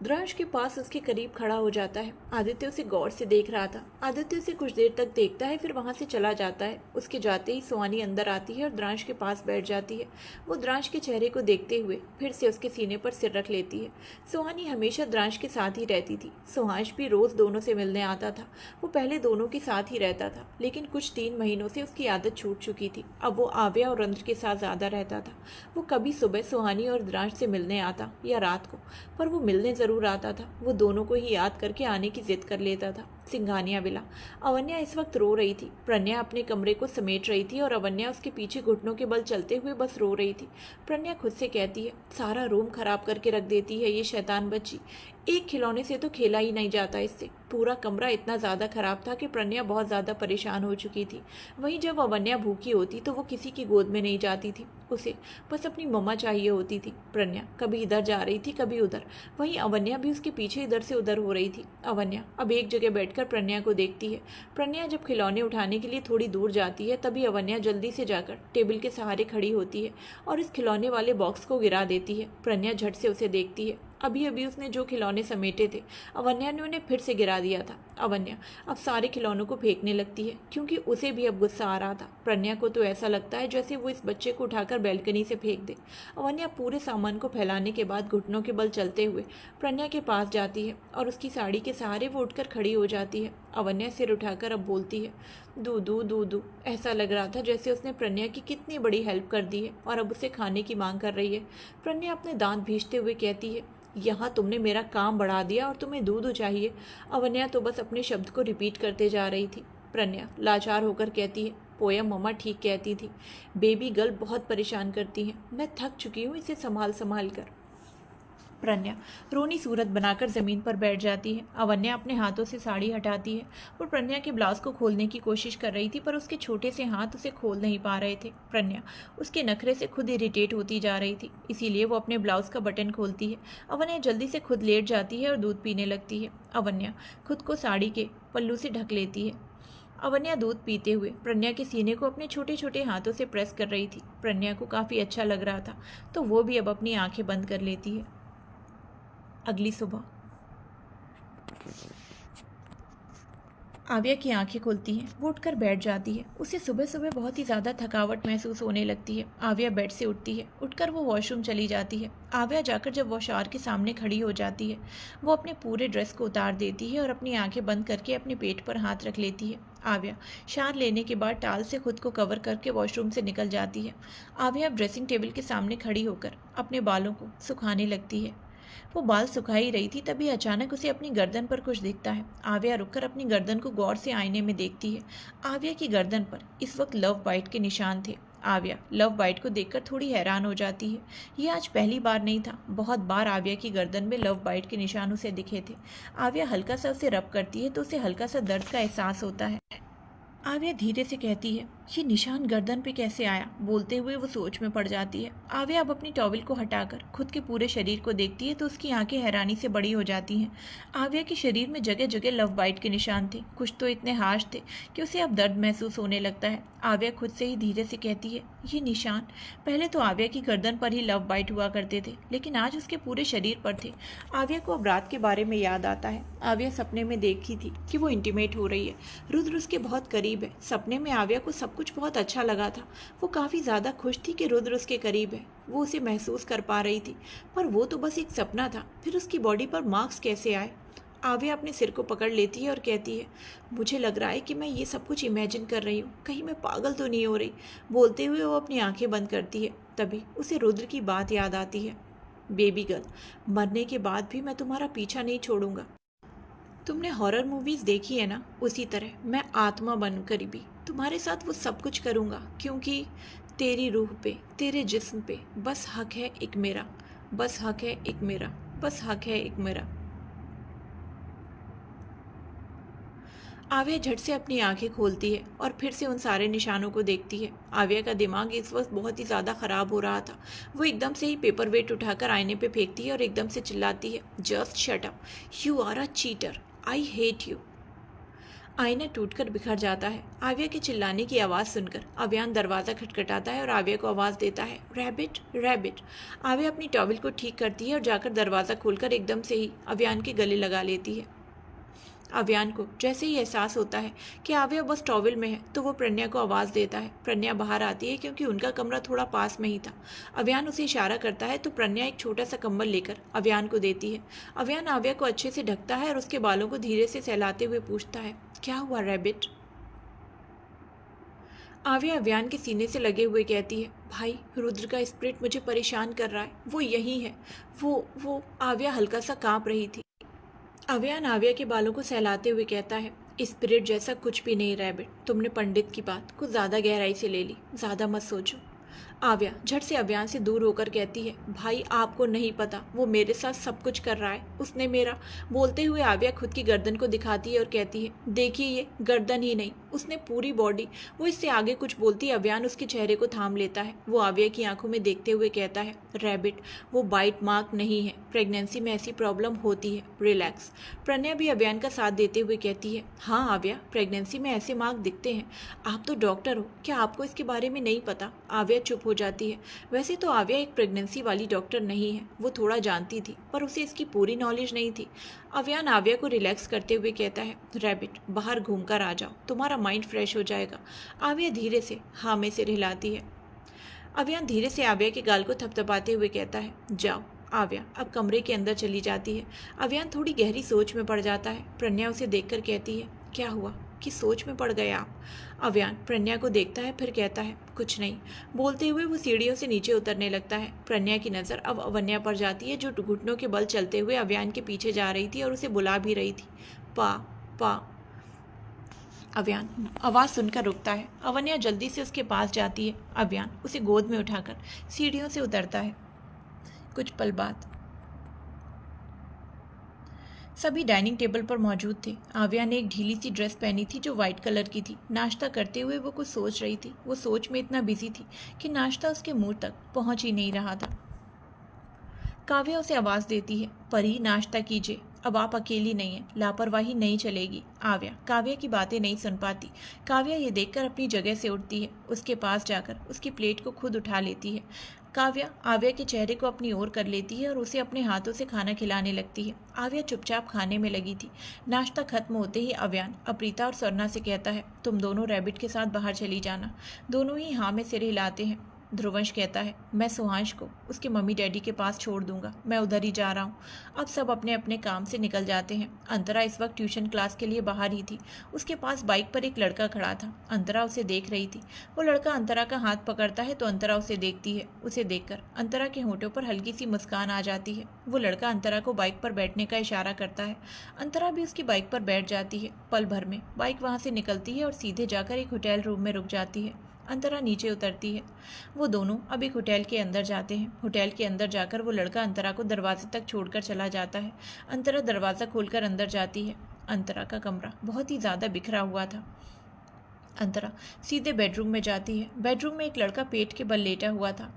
द्रांश के पास उसके करीब खड़ा हो जाता है। आदित्य उसे गौर से देख रहा था। आदित्य उसे कुछ देर तक देखता है, फिर वहां से चला जाता है। उसके जाते ही सुहानी अंदर आती है और द्रांश के पास बैठ जाती है। वो द्रांश के चेहरे को देखते हुए फिर से उसके सीने पर सिर रख लेती है। सुहानी हमेशा द्रांश के साथ ही रहती थी। सुहांश भी रोज दोनों से मिलने आता था। वो पहले दोनों के साथ ही रहता था, लेकिन कुछ 3 महीनों से उसकी आदत छूट चुकी थी। अब वो आव्या और रंद्र के साथ ज्यादा रहता था। वो कभी सुबह सुहानी और द्रांश से मिलने आता या रात को, पर वो मिलने जरूर आता था। वो दोनों को ही याद करके आने की जिद कर लेता था। सिंघानिया विला। अवन्या इस वक्त रो रही थी। प्रज्ञा अपने कमरे को समेट रही थी और अवन्या उसके पीछे घुटनों के बल चलते हुए बस रो रही थी। प्रज्ञा खुद से कहती है, सारा रूम खराब करके रख देती है ये शैतान बच्ची। एक खिलौने से तो खेला ही नहीं जाता इससे। पूरा कमरा इतना ज़्यादा खराब था कि प्रज्ञा बहुत ज़्यादा परेशान हो चुकी थी। वहीं जब अवन्या भूखी होती तो वो किसी की गोद में नहीं जाती थी। उसे बस अपनी मम्मा चाहिए होती थी। प्रज्ञा कभी इधर जा रही थी, कभी उधर। वहीं अवन्या भी उसके पीछे इधर से उधर हो रही थी। अवन्या अब एक जगह बैठकर प्रज्ञा को देखती है। प्रज्ञा जब खिलौने उठाने के लिए थोड़ी दूर जाती है, तभी अवन्या जल्दी से जाकर टेबल के सहारे खड़ी होती है और इस खिलौने वाले बॉक्स को गिरा देती है। प्रज्ञा झट से उसे देखती है। अभी अभी उसने जो खिलौने समेटे थे, अवन्या ने उन्हें फिर से गिरा दिया था। अवन्या अब सारे खिलौनों को फेंकने लगती है, क्योंकि उसे भी अब गुस्सा आ रहा था। प्रज्ञा को तो ऐसा लगता है जैसे वो इस बच्चे को उठाकर बैल्कनी से फेंक दे। अवन्या पूरे सामान को फैलाने के बाद घुटनों के बल चलते हुए प्रज्ञा के पास जाती है और उसकी साड़ी के सहारे वो उठकर खड़ी हो जाती है। अवन्या सिर उठाकर अब बोलती है, दूधू दूधू। ऐसा लग रहा था जैसे उसने प्रज्ञा की कितनी बड़ी हेल्प कर दी है और अब उसे खाने की मांग कर रही है। प्रज्ञा अपने दांत भींचते हुए कहती है, यहाँ तुमने मेरा काम बढ़ा दिया और तुम्हें दूध चाहिए। अवन्या तो बस अपने शब्द को रिपीट करते जा रही थी। प्रज्ञा लाचार होकर कहती है, पोयम मम्मा ठीक कहती थी, बेबी गर्ल बहुत परेशान करती है। मैं थक चुकी हूँ इसे संभाल संभाल कर। प्रज्ञा रोनी सूरत बनाकर जमीन पर बैठ जाती है। अवन्या अपने हाथों से साड़ी हटाती है। वो प्रज्ञा के ब्लाउज को खोलने की कोशिश कर रही थी, पर उसके छोटे से हाथ उसे खोल नहीं पा रहे थे। प्रज्ञा उसके नखरे से खुद इरिटेट होती जा रही थी, इसीलिए वो अपने ब्लाउज का बटन खोलती है। अवन्या जल्दी से खुद लेट जाती है और दूध पीने लगती है। अवन्या खुद को साड़ी के पल्लू से ढक लेती है। अवन्या दूध पीते हुए प्रज्ञा के सीने को अपने छोटे छोटे हाथों से प्रेस कर रही थी। प्रज्ञा को काफ़ी अच्छा लग रहा था, तो वो भी अब अपनी आंखें बंद कर लेती है। अगली सुबह आव्या की आंखें खुलती हैं। वो उठकर बैठ जाती है। उसे सुबह सुबह बहुत ही ज़्यादा थकावट महसूस होने लगती है। आव्या बेड से उठती है। उठकर वो वॉशरूम चली जाती है। आव्या जाकर जब वो शावर के सामने खड़ी हो जाती है, वो अपने पूरे ड्रेस को उतार देती है और अपनी आंखें बंद करके अपने पेट पर हाथ रख लेती है। आव्या शावर लेने के बाद टाल से खुद को कवर करके वॉशरूम से निकल जाती है। आव्या अब ड्रेसिंग टेबल के सामने खड़ी होकर अपने बालों को सुखाने लगती है। वो बाल सुखा ही रही थी, तभी अचानक उसे अपनी गर्दन पर कुछ दिखता है। आव्या रुककर अपनी गर्दन को गौर से आईने में देखती है। आव्या की गर्दन पर इस वक्त लव बाइट के निशान थे। आव्या लव बाइट को देखकर थोड़ी हैरान हो जाती है। ये आज पहली बार नहीं था, बहुत बार आव्या की गर्दन में लव बाइट के निशान उसे दिखे थे। आव्या हल्का सा उसे रब करती है तो उसे हल्का सा दर्द का एहसास होता है। आव्या धीरे से कहती है, ये निशान गर्दन पे कैसे आया? बोलते हुए वो सोच में पड़ जाती है। आव्या अब अपनी टॉवल को हटाकर खुद के पूरे शरीर को देखती है तो उसकी आंखें हैरानी से बड़ी हो जाती हैं। आव्या के शरीर में जगह जगह लव बाइट के निशान थे। कुछ तो इतने हार्श थे कि उसे अब दर्द महसूस होने लगता है। आव्या खुद से ही धीरे से कहती है, ये निशान पहले तो आव्या की गर्दन पर ही लव बाइट हुआ करते थे, लेकिन आज उसके पूरे शरीर पर थे। आव्या को अब रात के बारे में याद आता है। आव्या सपने में देखी थी कि वो इंटीमेट हो रही है। रुद्र उसके बहुत करीब है। सपने में आव्या को सब कुछ बहुत अच्छा लगा था। वो काफ़ी ज़्यादा खुश थी कि रुद्र उसके करीब है। वो उसे महसूस कर पा रही थी, पर वो तो बस एक सपना था। फिर उसकी बॉडी पर मार्क्स कैसे आए? आव्या अपने सिर को पकड़ लेती है और कहती है, मुझे लग रहा है कि मैं ये सब कुछ इमेजिन कर रही हूँ, कहीं मैं पागल तो नहीं हो रही। बोलते हुए वो अपनी आंखें बंद करती है। तभी उसे रुद्र की बात याद आती है, बेबी गर्ल, मरने के बाद भी मैं तुम्हारा पीछा नहीं छोड़ूंगा। तुमने हॉरर मूवीज़ देखी है ना, उसी तरह मैं आत्मा बनकर भी तुम्हारे साथ वो सब कुछ करूँगा, क्योंकि तेरी रूह पे, तेरे जिस्म पे बस हक है एक मेरा, बस हक है एक मेरा, बस हक है एक मेरा। आव्या झट से अपनी आंखें खोलती है और फिर से उन सारे निशानों को देखती है। आव्या का दिमाग इस वक्त बहुत ही ज़्यादा ख़राब हो रहा था। वो एकदम से ही पेपर वेट उठाकर आईने पे फेंकती है और एकदम से चिल्लाती है, just shut up, you are a cheater, I hate you. आईना टूटकर बिखर जाता है। आव्या के चिल्लाने की आवाज़ सुनकर अव्यान दरवाज़ा खटखटाता है और आव्या को आवाज़ देता है, रैबिट रैबिट। आव्या अपनी टॉवल को ठीक करती है और जाकर दरवाज़ा खोलकर एकदम से ही अव्यान के गले लगा लेती है। अव्यान को जैसे ही एहसास होता है कि आव्या बस टॉवल में है तो वो प्रज्ञा को आवाज़ देता है। प्रज्ञा बाहर आती है क्योंकि उनका कमरा थोड़ा पास में ही था। अव्यान उसे इशारा करता है तो प्रज्ञा एक छोटा सा कंबल लेकर अव्यान को देती है। अव्यान आव्या को अच्छे से ढकता है और उसके बालों को धीरे से सहलाते हुए पूछता है, क्या हुआ रैबिट? आव्या अव्यान के सीने से लगे हुए कहती है, भाई रुद्र का स्पिरिट मुझे परेशान कर रहा है, वो यही है। वो आव्या हल्का सा कांप रही थी। अव्यान आव्या के बालों को सहलाते हुए कहता है, स्पिरिट जैसा कुछ भी नहीं रैबिट, तुमने पंडित की बात कुछ ज़्यादा गहराई से ले ली, ज़्यादा मत सोचो। आव्या झट से अव्यान से दूर होकर कहती है, भाई आपको नहीं पता, वो मेरे साथ सब कुछ कर रहा है, उसने मेरा। बोलते हुए आव्या खुद की गर्दन को दिखाती है और कहती है, देखिए ये गर्दन ही नहीं, उसने पूरी बॉडी। वो इससे आगे कुछ बोलती अव्यान उसके चेहरे को थाम लेता है। वो आव्या की आंखों में देखते हुए कहता है, रैबिट वो बाइट मार्क नहीं है, प्रेगनेंसी में ऐसी प्रॉब्लम होती है, रिलैक्स। प्रज्ञा भी अव्यान का साथ देते हुए कहती है, हाँ आव्या प्रेगनेंसी में ऐसे मार्क दिखते हैं, आप तो डॉक्टर हो, क्या आपको इसके बारे में नहीं पता? आव्या चुप हो जाती है। वैसे तो आव्या एक प्रेगनेंसी वाली डॉक्टर नहीं है, वो थोड़ा जानती थी पर उसे इसकी पूरी नॉलेज नहीं थी। अव्यान आव्या को रिलैक्स करते हुए कहता है, रैबिट बाहर घूमकर आ जाओ, तुम्हारा माइंड फ्रेश हो जाएगा। आव्या धीरे से हाँ में सिर हिलाती है। अव्यान धीरे से आव्या के गाल को थपथपाते हुए कहता है, जाओ। आव्या अब कमरे के अंदर चली जाती है। अव्यान थोड़ी गहरी सोच में पड़ जाता है। प्रज्ञा उसे देखकर कहती है, क्या हुआ कि सोच में पड़ गए आप? अव्यान प्रज्ञा को देखता है फिर कहता है, कुछ नहीं। बोलते हुए वो सीढ़ियों से नीचे उतरने लगता है। प्रज्ञा की नज़र अब अवन्या पर जाती है जो घुटनों के बल चलते हुए अव्यान के पीछे जा रही थी और उसे बुला भी रही थी, पा पा। अव्यान आवाज़ सुनकर रुकता है। अवन्या जल्दी से उसके पास जाती है। अव्यान उसे गोद में उठाकर सीढ़ियों से उतरता है। कुछ पल बाद सभी डाइनिंग टेबल पर मौजूद थे। आव्या ने एक ढीली सी ड्रेस पहनी थी जो वाइट कलर की थी। नाश्ता करते हुए वो कुछ सोच रही थी। वो सोच में इतना बिजी थी कि नाश्ता उसके मुंह तक पहुंच ही नहीं रहा था। काव्या उसे आवाज़ देती है, परी नाश्ता कीजिए, अब आप अकेली नहीं हैं, लापरवाही नहीं चलेगी। आव्या काव्या की बातें नहीं सुन पाती। काव्या ये देखकर अपनी जगह से उठती है। उसके पास जाकर उसकी प्लेट को खुद उठा लेती है। काव्या आव्या के चेहरे को अपनी ओर कर लेती है और उसे अपने हाथों से खाना खिलाने लगती है। आव्या चुपचाप खाने में लगी थी। नाश्ता खत्म होते ही अव्यान अप्रीता और स्वर्णा से कहता है, तुम दोनों रैबिट के साथ बाहर चली जाना। दोनों ही हाँ में सिर हिलाते हैं। ध्रुवंश कहता है, मैं सुहांश को उसके मम्मी डैडी के पास छोड़ दूंगा, मैं उधर ही जा रहा हूँ। अब सब अपने अपने काम से निकल जाते हैं। अंतरा इस वक्त ट्यूशन क्लास के लिए बाहर ही थी। उसके पास बाइक पर एक लड़का खड़ा था। अंतरा उसे देख रही थी। वो लड़का अंतरा का हाथ पकड़ता है तो अंतरा उसे देखती है। उसे देखकर अंतरा के होंठों पर हल्की सी मुस्कान आ जाती है। वो लड़का अंतरा को बाइक पर बैठने का इशारा करता है। अंतरा भी उसकी बाइक पर बैठ जाती है। पल भर में बाइक वहाँ से निकलती है और सीधे जाकर एक होटल रूम में रुक जाती है। अंतरा नीचे उतरती है। वो दोनों अब एक होटल के अंदर जाते हैं। होटल के अंदर जाकर वो लड़का अंतरा को दरवाजे तक छोड़कर चला जाता है। अंतरा दरवाज़ा खोलकर अंदर जाती है। अंतरा का कमरा बहुत ही ज़्यादा बिखरा हुआ था। अंतरा सीधे बेडरूम में जाती है। बेडरूम में एक लड़का पेट के बल लेटा हुआ था।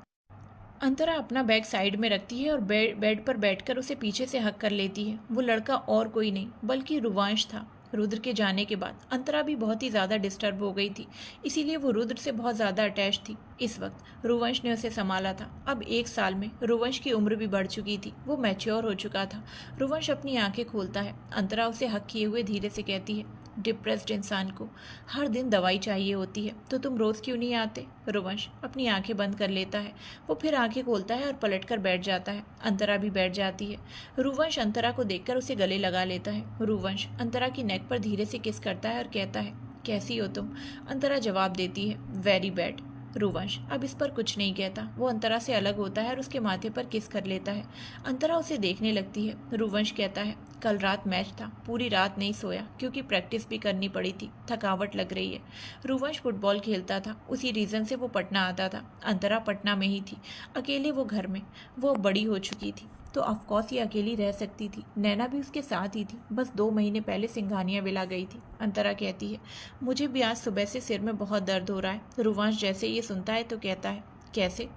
अंतरा अपना बैग साइड में रखती है और बेड पर बैठकर उसे पीछे से हक कर लेती है। वो लड़का और कोई नहीं बल्कि रुवांश था। रुद्र के जाने के बाद अंतरा भी बहुत ही ज़्यादा डिस्टर्ब हो गई थी, इसीलिए वो रुद्र से बहुत ज़्यादा अटैच थी। इस वक्त रुवंश ने उसे संभाला था। अब 1 साल में रुवंश की उम्र भी बढ़ चुकी थी। वो मैच्योर हो चुका था। रुवंश अपनी आंखें खोलता है। अंतरा उसे हक किए हुए धीरे से कहती है, डिप्रेस्ड इंसान को हर दिन दवाई चाहिए होती है, तो तुम रोज़ क्यों नहीं आते? रुवंश अपनी आंखें बंद कर लेता है। वो फिर आंखें खोलता है और पलटकर बैठ जाता है। अंतरा भी बैठ जाती है। रुवंश अंतरा को देखकर उसे गले लगा लेता है। रुवंश अंतरा की नेक पर धीरे से किस करता है और कहता है, कैसी हो तुम? अंतरा जवाब देती है, वेरी बैड। रुवंश अब इस पर कुछ नहीं कहता। वो अंतरा से अलग होता है और उसके माथे पर किस कर लेता है। अंतरा उसे देखने लगती है। रुवंश कहता है, कल रात मैच था, पूरी रात नहीं सोया क्योंकि प्रैक्टिस भी करनी पड़ी थी, थकावट लग रही है। रुवंश फुटबॉल खेलता था, उसी रीज़न से वो पटना आता था। अंतरा पटना में ही थी, अकेले वो घर में। वो बड़ी हो चुकी थी। तो ऑफकोर्स ये अकेली रह सकती थी। नैना भी उसके साथ ही थी, बस 2 महीने पहले सिंघानिया विला गई थी। अंतरा कहती है, मुझे भी आज सुबह से सिर में बहुत दर्द हो रहा है। रुवांश जैसे ये सुनता है तो कहता है, कैसे?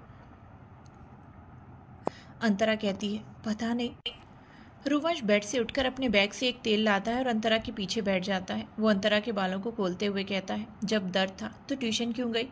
अंतरा कहती है, पता नहीं। रुवांश बेड से उठकर अपने बैग से एक तेल लाता है और अंतरा के पीछे बैठ जाता है। वो अंतरा के बालों को खोलते हुए कहता है, जब दर्द था तो ट्यूशन क्यों गई?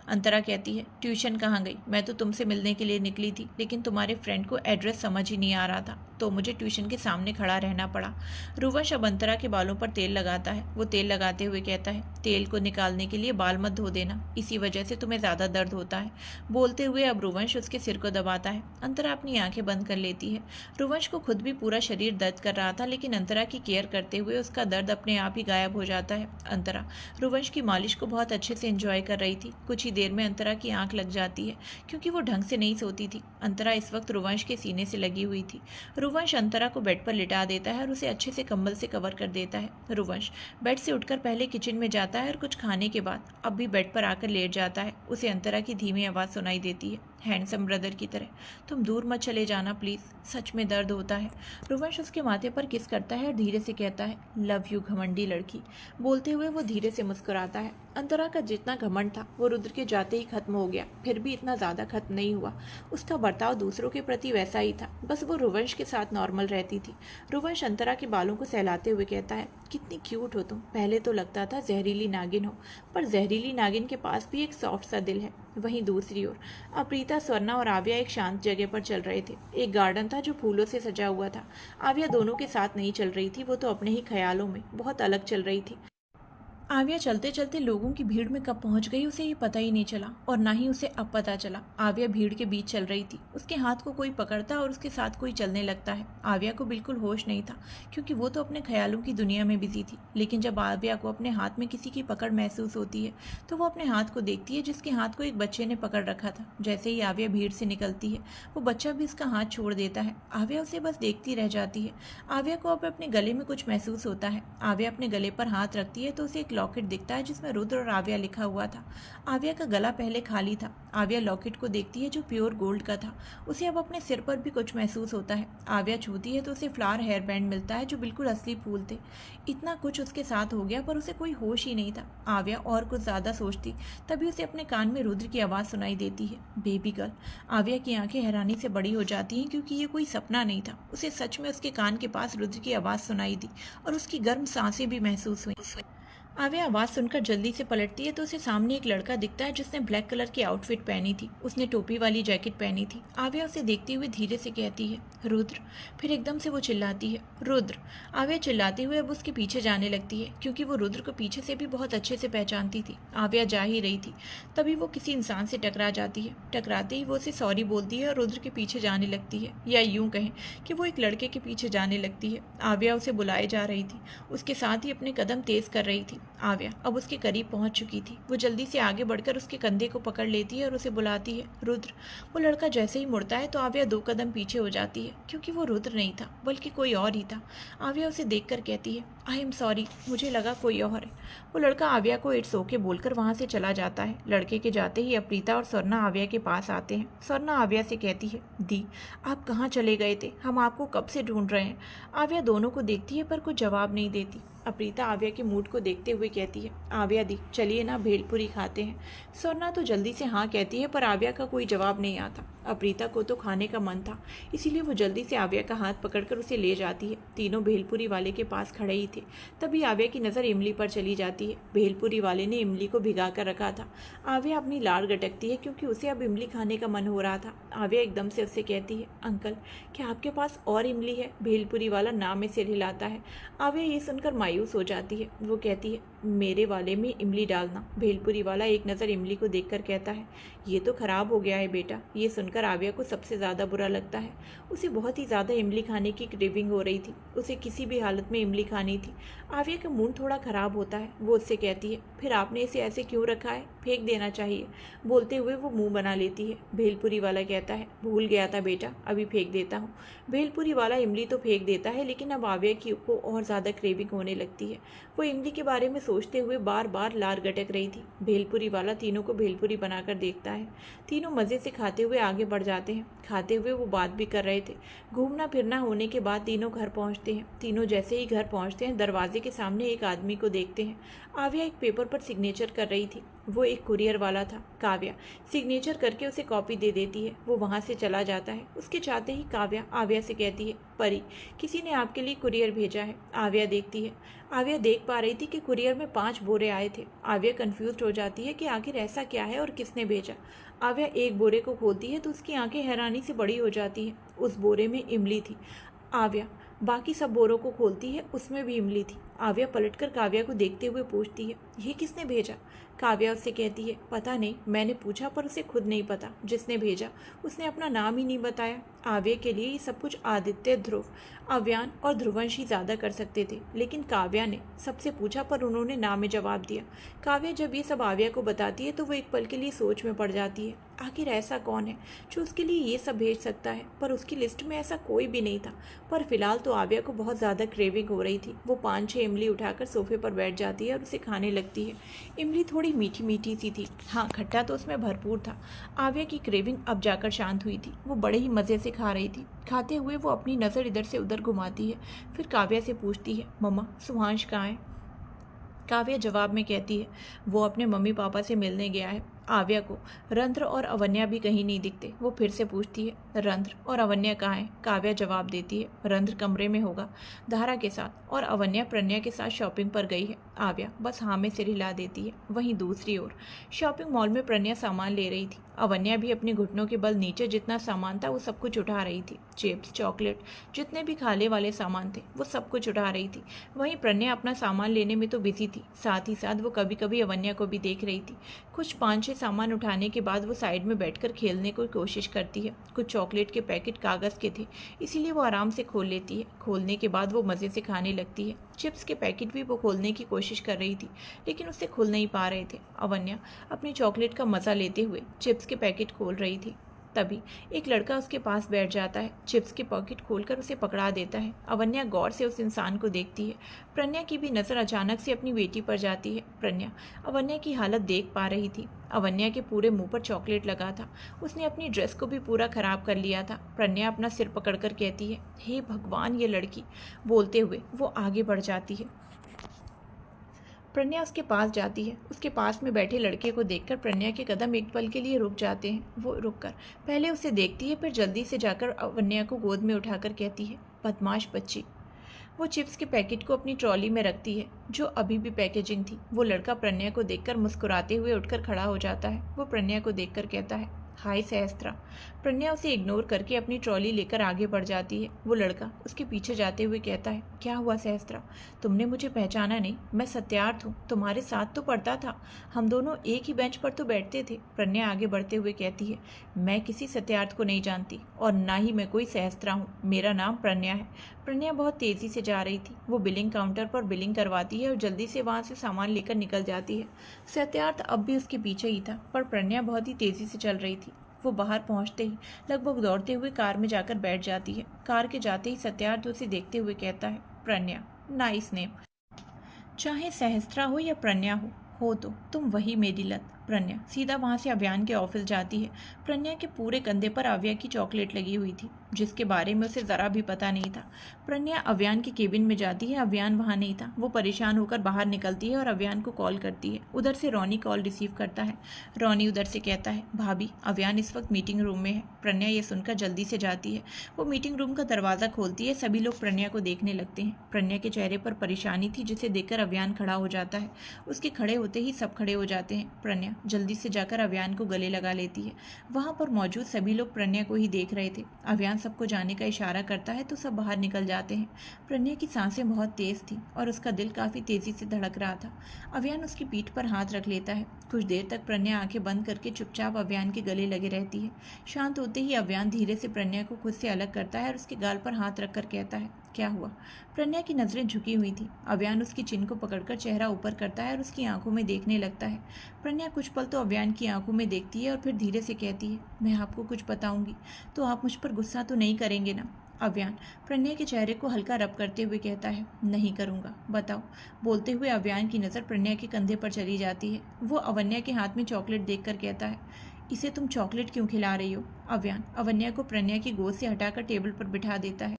अंतरा कहती है, ट्यूशन कहाँ गई, मैं तो तुमसे मिलने के लिए निकली थी, लेकिन तुम्हारे फ्रेंड को एड्रेस समझ ही नहीं आ रहा था तो मुझे ट्यूशन के सामने खड़ा रहना पड़ा। रुवांश अब अंतरा के बालों पर तेल लगाता है। वो तेल लगाते हुए कहता है, तेल को निकालने के लिए बाल मत धो देना, इसी वजह से तुम्हें ज़्यादा दर्द होता है। बोलते हुए अब रुवांश उसके सिर को दबाता है। अंतरा अपनी आंखें बंद कर लेती है। रुवांश को खुद भी पूरा शरीर दर्द कर रहा था, लेकिन अंतरा की केयर करते हुए उसका दर्द अपने आप ही गायब हो जाता है। अंतरा रुवांश की मालिश को बहुत अच्छे से एंजॉय कर रही थी। कुछ ही देर में अंतरा की आंख लग जाती है, क्योंकि वो ढंग से नहीं सोती थी। अंतरा इस वक्त रुवांश के सीने से लगी हुई थी। रुवांश अंतरा को बेड पर लिटा देता है और उसे अच्छे से कंबल से कवर कर देता है। रुवांश बेड से उठकर पहले किचन में जाता है और कुछ खाने के बाद अब भी बेड पर आकर लेट जाता है। उसे अंतरा की धीमी आवाज़ सुनाई देती है, हैंडसम ब्रदर की तरह, तुम दूर मत चले जाना प्लीज़, सच में दर्द होता है। रुवांश उसके माथे पर किस करता है और धीरे से कहता है, लव यू घमंडी लड़की। बोलते हुए वो धीरे से मुस्कुराता है। अंतरा का जितना घमंड था वो रुद्र के जाते ही खत्म हो गया, फिर भी इतना ज़्यादा खत्म नहीं हुआ। उसका बर्ताव दूसरों के प्रति वैसा ही था, बस वो रुवांश के साथ नॉर्मल रहती थी। रुवांश अंतरा के बालों को सहलाते हुए कहता है, कितनी क्यूट हो तुम, पहले तो लगता था जहरीली नागिन हो, पर जहरीली नागिन के पास भी एक सॉफ्ट सा दिल है। वहीं दूसरी ओर अप्रीता, स्वर्णा और आव्या एक शांत जगह पर चल रहे थे। एक गार्डन था जो फूलों से सजा हुआ था। आव्या दोनों के साथ नहीं चल रही थी, वो तो अपने ही ख्यालों में बहुत अलग चल रही थी। आव्या चलते चलते लोगों की भीड़ में कब पहुंच गई उसे ये पता ही नहीं चला, और ना ही उसे अब पता चला। आव्या भीड़ के बीच चल रही थी, उसके हाथ को कोई पकड़ता और उसके साथ कोई चलने लगता है। आव्या को बिल्कुल होश नहीं था, क्योंकि वो तो अपने ख्यालों की दुनिया में बिजी थी। लेकिन जब आव्या को अपने हाथ में किसी की पकड़ महसूस होती है तो वो अपने हाथ को देखती है, जिसके हाथ को एक बच्चे ने पकड़ रखा था। जैसे ही आव्या भीड़ से निकलती है वो बच्चा भी उसका हाथ छोड़ देता है। आव्या उसे बस देखती रह जाती है। आव्या को अब अपने गले में कुछ महसूस होता है। आव्या अपने गले पर हाथ रखती है तो उसे एक लॉकेट दिखता है जिसमें रुद्र और आव्या लिखा हुआ था। आव्या का गला पहले खाली था। आव्या लॉकेट को देखती है जो प्योर गोल्ड का था। उसे अब अपने सिर पर भी कुछ महसूस होता है। आव्या छूती है तो उसे फ्लावर हेयर बैंड मिलता है जो बिल्कुल असली फूल थे। इतना कुछ उसके साथ हो गया पर उसे कोई होश ही नहीं था। आव्या और कुछ ज़्यादा सोचती तभी उसे अपने कान में रुद्र की आवाज़ सुनाई देती है, बेबी गर्ल। आव्या की आंखें हैरानी से बड़ी हो जाती हैं, क्योंकि ये कोई सपना नहीं था। उसे सच में उसके कान के पास रुद्र की आवाज़ सुनाई दी और उसकी गर्म सांसें भी महसूस हुई। आव्या आवाज़ सुनकर जल्दी से पलटती है तो उसे सामने एक लड़का दिखता है जिसने ब्लैक कलर की आउटफिट पहनी थी। उसने टोपी वाली जैकेट पहनी थी। आव्या उसे देखते हुए धीरे से कहती है, रुद्र। फिर एकदम से वो चिल्लाती है, रुद्र। आव्या चिल्लाते हुए अब उसके पीछे जाने लगती है, क्योंकि वो रुद्र को पीछे से भी बहुत अच्छे से पहचानती थी। आव्या जा ही रही थी तभी वो किसी इंसान से टकरा जाती है। टकराते ही वो उसे सॉरी बोलती है और रुद्र के पीछे जाने लगती है, या यूं कहें कि वो एक लड़के के पीछे जाने लगती है। आव्या उसे बुलाए जा रही थी, उसके साथ ही अपने कदम तेज कर रही थी। आव्या अब उसके करीब पहुंच चुकी थी। वो जल्दी से आगे बढ़कर उसके कंधे को पकड़ लेती है और उसे बुलाती है, रुद्र। वो लड़का जैसे ही मुड़ता है तो आव्या 2 कदम पीछे हो जाती है, क्योंकि वो रुद्र नहीं था बल्कि कोई और ही था। आव्या उसे देखकर कहती है, आई एम सॉरी, मुझे लगा कोई और है। वो लड़का आव्या को इट्स ओके बोलकर वहाँ से चला जाता है। लड़के के जाते ही अप्रीता और स्वर्णा आव्या के पास आते हैं। स्वर्णा आव्या से कहती है, दी आप कहाँ चले गए थे, हम आपको कब से ढूंढ रहे हैं। आव्या दोनों को देखती है पर कुछ जवाब नहीं देती। अप्रीता आव्या के मूड को देखते हुए कहती है, आव्या दी चलिए ना भेलपुरी खाते हैं। स्वर्णा तो जल्दी से हाँ कहती है पर आव्या का कोई जवाब नहीं आता। अप्रीता को तो खाने का मन था, इसीलिए वो जल्दी से आव्या का हाथ पकड़कर उसे ले जाती है। तीनों भेलपुरी वाले के पास खड़े ही थे। तभी आव्या की नज़र इमली पर चली जाती है। भेलपुरी वाले ने इमली को भिगा कर रखा था। आव्या अपनी लाड़ गटकती है, क्योंकि उसे अब इमली खाने का मन हो रहा था। आव्या एकदम से उससे कहती है, अंकल क्या आपके पास और इमली है। भेलपुरी वाला नाम में सिर हिलाता है। आव्या ये सुनकर मायूस हो जाती है। वो कहती है, मेरे वाले में इमली डालना। भेलपुरी वाला एक नज़र इमली को देखकर कहता है, ये तो खराब हो गया है बेटा। ये सुनकर आव्या को सबसे ज़्यादा बुरा लगता है। उसे बहुत ही ज़्यादा इमली खाने की क्रेविंग हो रही थी। उसे किसी भी हालत में इमली खानी थी। आव्या का मूड थोड़ा ख़राब होता है। वो उससे कहती है, फिर आपने इसे ऐसे क्यों रखा है, फेंक देना चाहिए। बोलते हुए वो मुँह बना लेती है। भेलपुरी वाला कहता है, भूल गया था बेटा, अभी फेंक देता हूँ। भेलपुरी वाला इमली तो फेंक देता है, लेकिन अब आव्या की को और ज़्यादा क्रेविंग होने लगती है। वो इमली के बारे में सोचते हुए बार बार लार गटक रही थी। भेलपुरी वाला तीनों को भेलपुरी बनाकर देखता है। तीनों मज़े से खाते हुए आगे बढ़ जाते हैं। खाते हुए वो बात भी कर रहे थे। घूमना फिरना होने के बाद तीनों घर पहुंचते हैं। तीनों जैसे ही घर पहुंचते हैं दरवाजे के सामने एक आदमी को देखते हैं। आव्या एक पेपर पर सिग्नेचर कर रही थी। वो एक कुरियर वाला था। काव्या सिग्नेचर करके उसे कॉपी दे देती है। वो वहाँ से चला जाता है। उसके चाहते ही काव्या आव्या से कहती है, परी, किसी ने आपके लिए कुरियर भेजा है। आव्या देखती है। आव्या देख पा रही थी कि कुरियर में 5 बोरे आए थे। आव्या कंफ्यूज हो जाती है कि आखिर ऐसा क्या है और किसने भेजा। आव्या एक बोरे को खोलती है तो उसकी आंखें हैरानी से बड़ी हो जाती है। उस बोरे में इमली थी। आव्या बाकी सब बोरों को खोलती है, उसमें भी इमली थी। आव्या पलटकर काव्या को देखते हुए पूछती है, ये किसने भेजा? काव्या उससे कहती है, पता नहीं, मैंने पूछा पर उसे खुद नहीं पता। जिसने भेजा उसने अपना नाम ही नहीं बताया। आव्या के लिए ये सब कुछ आदित्य, ध्रुव, अव्यान और ध्रुवंश ही ज़्यादा कर सकते थे, लेकिन काव्या ने सबसे पूछा पर उन्होंने ना में जवाब दिया। काव्या जब ये सब आव्या को बताती है तो वो एक पल के लिए सोच में पड़ जाती है। आखिर ऐसा कौन है जो उसके लिए ये सब भेज सकता है? पर उसकी लिस्ट में ऐसा कोई भी नहीं था। पर फिलहाल तो आव्या को बहुत ज़्यादा क्रेविंग हो रही थी। वो 5-6 इमली उठाकर सोफे पर बैठ जाती है और उसे खाने लगती है। इमली थोड़ी मीठी मीठी सी थी। हाँ, खट्टा तो उसमें भरपूर था। आव्या की क्रेविंग अब जाकर शांत हुई थी। वो बड़े ही मज़े से खा रही थी। खाते हुए वो अपनी नज़र इधर से उधर घुमाती है। फिर काव्या से पूछती है, मम्मा, सुहांश कहाँ है? काव्या जवाब में कहती है, वो अपने मम्मी पापा से मिलने गया है। आव्या को रंध्र और अवन्या भी कहीं नहीं दिखते। वो फिर से पूछती है, रंध्र और अवन्या कहाँ हैं? काव्या जवाब देती है, रंध्र कमरे में होगा धारा के साथ, और अवन्या प्रज्ञा के साथ शॉपिंग पर गई है। आव्या बस हाँ में सिर हिला देती है। वहीं दूसरी ओर शॉपिंग मॉल में प्रज्ञा सामान ले रही थी। अवन्या भी अपने घुटनों के बल नीचे जितना सामान था वो सब कुछ उठा रही थी। चिप्स, चॉकलेट, जितने भी खाने वाले सामान थे वो सब कुछ उठा रही थी। वहीं प्रज्ञा अपना सामान लेने में तो बिजी थी, साथ ही साथ वो कभी कभी अवन्या को भी देख रही थी। कुछ 5-6 सामान उठाने के बाद वो साइड में बैठकर खेलने की कोशिश करती है। कुछ चॉकलेट के पैकेट कागज़ के थे, इसीलिए वो आराम से खोल लेती है। खोलने के बाद वो मज़े से खाने लगती है। चिप्स के पैकेट भी वो खोलने की कोशिश कर रही थी, लेकिन उससे खुल नहीं पा रहे थे। अवन्या अपनी चॉकलेट का मज़ा लेते हुए चिप्स के पैकेट खोल रही थी। तभी एक लड़का उसके पास बैठ जाता है। चिप्स के पॉकेट खोलकर उसे पकड़ा देता है। अवन्या गौर से उस इंसान को देखती है। प्रज्ञा की भी नज़र अचानक से अपनी बेटी पर जाती है। प्रज्ञा अवन्या की हालत देख पा रही थी। अवन्या के पूरे मुंह पर चॉकलेट लगा था। उसने अपनी ड्रेस को भी पूरा खराब कर लिया था। प्रज्ञा अपना सिर पकड़कर कहती है, हे भगवान, ये लड़की। बोलते हुए वो आगे बढ़ जाती है। प्रज्ञा उसके पास जाती है। उसके पास में बैठे लड़के को देखकर प्रज्ञा के कदम एक पल के लिए रुक जाते हैं। वो रुककर पहले उसे देखती है, फिर जल्दी से जाकर अवन्या को गोद में उठाकर कहती है, बदमाश बच्ची। वो चिप्स के पैकेट को अपनी ट्रॉली में रखती है, जो अभी भी पैकेजिंग थी। वो लड़का प्रज्ञा को देखकर मुस्कुराते हुए उठकर खड़ा हो जाता है। वो प्रज्ञा को देखकर कहता है, हाय सहस्त्रा। प्रज्ञा उसे इग्नोर करके अपनी ट्रॉली लेकर आगे बढ़ जाती है। वो लड़का उसके पीछे जाते हुए कहता है, क्या हुआ सहस्त्रा, तुमने मुझे पहचाना नहीं? मैं सत्यार्थ हूँ, तुम्हारे साथ तो पढ़ता था, हम दोनों एक ही बेंच पर तो बैठते थे। प्रज्ञा आगे बढ़ते हुए कहती है, मैं किसी सत्यार्थ को नहीं जानती और ना ही मैं कोई सहस्त्रा हूँ, मेरा नाम प्रज्ञा है। प्रज्ञा बहुत तेज़ी से जा रही थी। वो बिलिंग काउंटर पर बिलिंग करवाती है और जल्दी से वहाँ से सामान लेकर निकल जाती है। सत्यार्थ अब भी उसके पीछे ही था, पर प्रज्ञा बहुत ही तेज़ी से चल रही थी। वो बाहर पहुंचते ही लगभग दौड़ते हुए कार में जाकर बैठ जाती है। कार के जाते ही सत्यार्थ उसे देखते हुए कहता है, प्रज्ञा, नाइस नेम। चाहे सहस्त्रा हो या प्रज्ञा हो तो तुम वही मेरी लत। प्रज्ञा सीधा वहाँ से अव्यान के ऑफिस जाती है। प्रज्ञा के पूरे कंधे पर आव्या की चॉकलेट लगी हुई थी, जिसके बारे में उसे ज़रा भी पता नहीं था। प्रज्ञा अव्यान के केबिन में जाती है। अव्यान वहाँ नहीं था। वो परेशान होकर बाहर निकलती है और अव्यान को कॉल करती है। उधर से रॉनी कॉल रिसीव करता है। रॉनी उधर से कहता है, भाभी, अव्यान इस वक्त मीटिंग रूम में है। प्रज्ञा ये सुनकर जल्दी से जाती है। वो मीटिंग रूम का दरवाज़ा खोलती है। सभी लोग प्रज्ञा को देखने लगते हैं। प्रज्ञा के चेहरे पर परेशानी थी, जिसे देखकर अव्यान खड़ा हो जाता है। उसके खड़े होते ही सब खड़े हो जाते हैं। प्रज्ञा जल्दी से जाकर अव्यान को गले लगा लेती है। वहाँ पर मौजूद सभी लोग प्रज्ञा को ही देख रहे थे। अव्यान सबको जाने का इशारा करता है तो सब बाहर निकल जाते हैं। प्रज्ञा की सांसें बहुत तेज थी और उसका दिल काफ़ी तेज़ी से धड़क रहा था। अव्यान उसकी पीठ पर हाथ रख लेता है। कुछ देर तक प्रज्ञा आंखें बंद करके चुपचाप अव्यान के गले लगे रहती है। शांत होते ही अव्यान धीरे से प्रज्ञा को खुद से अलग करता है और उसके गाल पर हाथ रखकर कहता है, क्या हुआ? प्रज्ञा की नज़रें झुकी हुई थी। अव्यान उसकी चिन को पकड़कर चेहरा ऊपर करता है और उसकी आंखों में देखने लगता है। प्रज्ञा कुछ पल तो अव्यान की आंखों में देखती है और फिर धीरे से कहती है, मैं आपको कुछ बताऊंगी तो आप मुझ पर गुस्सा तो नहीं करेंगे ना? अव्यान प्रज्ञा के चेहरे को हल्का रब करते हुए कहता है, नहीं करूँगा, बताओ। बोलते हुए अव्यान की नज़र प्रज्ञा के कंधे पर चली जाती है। वो अवन्या के हाथ में चॉकलेट देखकर कहता है, इसे तुम चॉकलेट क्यों खिला रही हो? अव्यान अवन्या को प्रज्ञा की गोद से हटाकर टेबल पर बिठा देता है।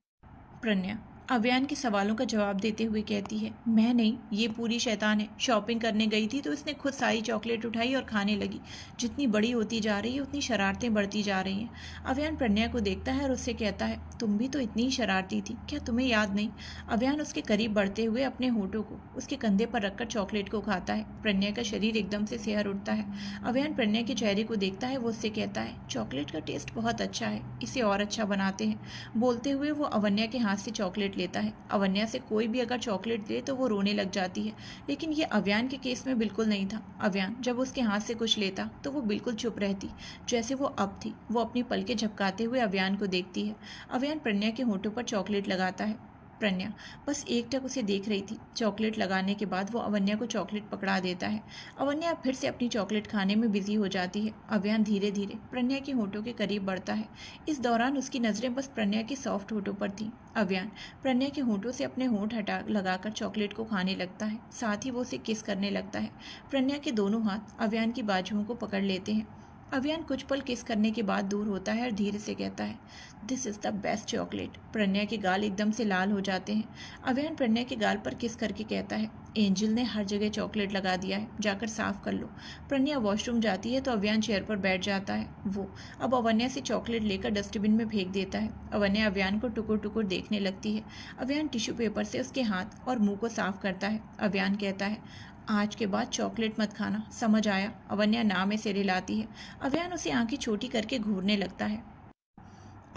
प्रज्ञा अव्यान के सवालों का जवाब देते हुए कहती है, मैं नहीं, ये पूरी शैतान है। शॉपिंग करने गई थी तो इसने खुद सारी चॉकलेट उठाई और खाने लगी। जितनी बड़ी होती जा रही है उतनी शरारतें बढ़ती जा रही हैं। अव्यान प्रज्ञा को देखता है और उससे कहता है, तुम भी तो इतनी ही शरारती थी, क्या तुम्हें याद नहीं? अव्यान उसके करीब बढ़ते हुए अपने होठों को उसके कंधे पर रखकर चॉकलेट को खाता है। प्रज्ञा का शरीर एकदम से सिहर उठता है। अव्यान प्रज्ञा के चेहरे को देखता है। वो उससे कहता है, चॉकलेट का टेस्ट बहुत अच्छा है, इसे और अच्छा बनाते हैं। बोलते हुए वो अवन्या के हाथ से चॉकलेट लेता है। अवन्या से कोई भी अगर चॉकलेट दे तो वो रोने लग जाती है, लेकिन ये अव्यान के केस में बिल्कुल नहीं था। अव्यान जब उसके हाथ से कुछ लेता तो वो बिल्कुल चुप रहती, जैसे वो अब थी। वो अपनी पलकें झपकाते हुए अव्यान को देखती है। अव्यान प्रज्ञा के होठों पर चॉकलेट लगाता है। प्रज्ञा बस एकटक उसे देख रही थी। चॉकलेट लगाने के बाद वो अवन्या को चॉकलेट पकड़ा देता है। अवन्या फिर से अपनी चॉकलेट खाने में बिजी हो जाती है। अव्यान धीरे धीरे प्रज्ञा के होठों के करीब बढ़ता है। इस दौरान उसकी नज़रें बस प्रज्ञा के सॉफ्ट होठों पर थीं। अव्यान प्रज्ञा के होठों से अपने होठ हटा लगाकर चॉकलेट को खाने लगता है। साथ ही वो उसे किस करने लगता है। प्रज्ञा के दोनों हाथ अव्यान की बाजुओं को पकड़ लेते हैं। अव्यान कुछ पल किस करने के बाद दूर होता है और धीरे से कहता है, this is the best chocolate. Pragya के गाल एकदम से लाल हो जाते हैं। अव्यान प्रज्ञा के गाल पर किस करके कहता है, एंजल ने हर जगह चॉकलेट लगा दिया है, जाकर साफ कर लो। प्रज्ञा वॉशरूम जाती है तो अव्यान चेयर पर बैठ जाता है। वो अब अवन्या से चॉकलेट लेकर डस्टबिन में फेंक देता है। अवन्या अव्यान को टुकुर टुकुर देखने लगती है। अव्यान टिश्यू पेपर से उसके हाथ और मुंह को साफ करता है। अव्यान कहता है, आज के बाद चॉकलेट मत खाना, समझ आया? अवन्या ना में सिर हिलाती है। अव्यान उसे आंखें छोटी करके घूरने लगता है।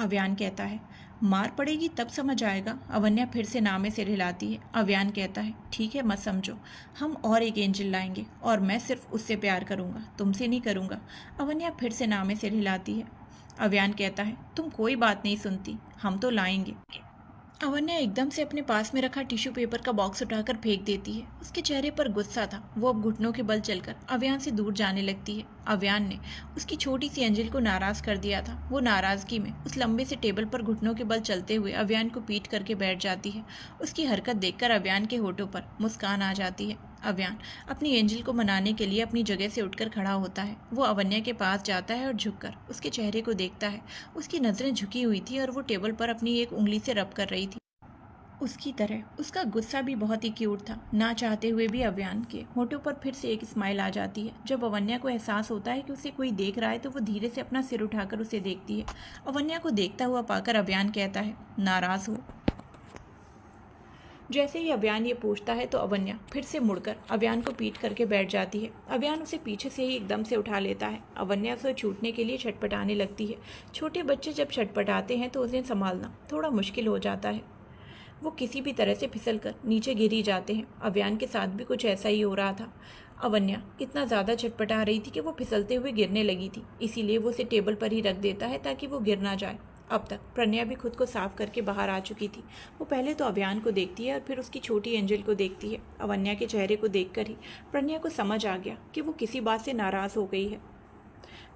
अव्यान कहता है, मार पड़ेगी तब समझ आएगा। अवन्या फिर से ना में सिर हिलाती है। अव्यान कहता है, ठीक है, मत समझो, हम और एक एंजल लाएंगे और मैं सिर्फ उससे प्यार करूंगा, तुमसे नहीं करूंगा। अवन्या फिर से ना में सिर हिलाती है। अव्यान कहता है, तुम कोई बात नहीं सुनती, हम तो लाएंगे। अवन्या एकदम से अपने पास में रखा टिश्यू पेपर का बॉक्स उठाकर फेंक देती है। उसके चेहरे पर गुस्सा था। वो अब घुटनों के बल चलकर अव्यान से दूर जाने लगती है। अव्यान ने उसकी छोटी सी एंजल को नाराज कर दिया था। वो नाराजगी में उस लंबे से टेबल पर घुटनों के बल चलते हुए अव्यान को पीट करके बैठ जाती है। उसकी हरकत देखकर अव्यान के होठों पर मुस्कान आ जाती है। अव्यान अपनी एंजल को मनाने के लिए अपनी जगह से उठकर खड़ा होता है। वो अवन्या के पास जाता है और झुककर उसके चेहरे को देखता है। उसकी नज़रें झुकी हुई थी और वो टेबल पर अपनी एक उंगली से रब कर रही थी। उसकी तरह उसका गुस्सा भी बहुत ही क्यूट था। ना चाहते हुए भी अव्यान के होठों पर फिर से एक स्माइल आ जाती है। जब अवन्या को एहसास होता है कि उसे कोई देख रहा है तो वो धीरे से अपना सिर उठाकर उसे देखती है। अवन्या को देखता हुआ पाकर अव्यान कहता है, नाराज़ हो? जैसे ही अव्यान ये पूछता है तो अवन्या फिर से मुड़कर अव्यान को पीट करके बैठ जाती है। अव्यान उसे पीछे से ही एकदम से उठा लेता है। अवन्या उसे छूटने के लिए छटपटाने लगती है। छोटे बच्चे जब छटपटाते हैं तो उन्हें संभालना थोड़ा मुश्किल हो जाता है। वो किसी भी तरह से फिसलकर नीचे गिर ही जाते हैं। अव्यान के साथ भी कुछ ऐसा ही हो रहा था। अवन्या इतना ज़्यादा छटपटा रही थी कि वो फिसलते हुए गिरने लगी थी। इसीलिए वो उसे टेबल पर ही रख देता है ताकि वो गिर ना जाए। अब तक प्रज्ञा भी खुद को साफ करके बाहर आ चुकी थी। वो पहले तो अव्यान को देखती है और फिर उसकी छोटी एंजल को देखती है। अवन्या के चेहरे को देखकर ही प्रज्ञा को समझ आ गया कि वो किसी बात से नाराज़ हो गई है।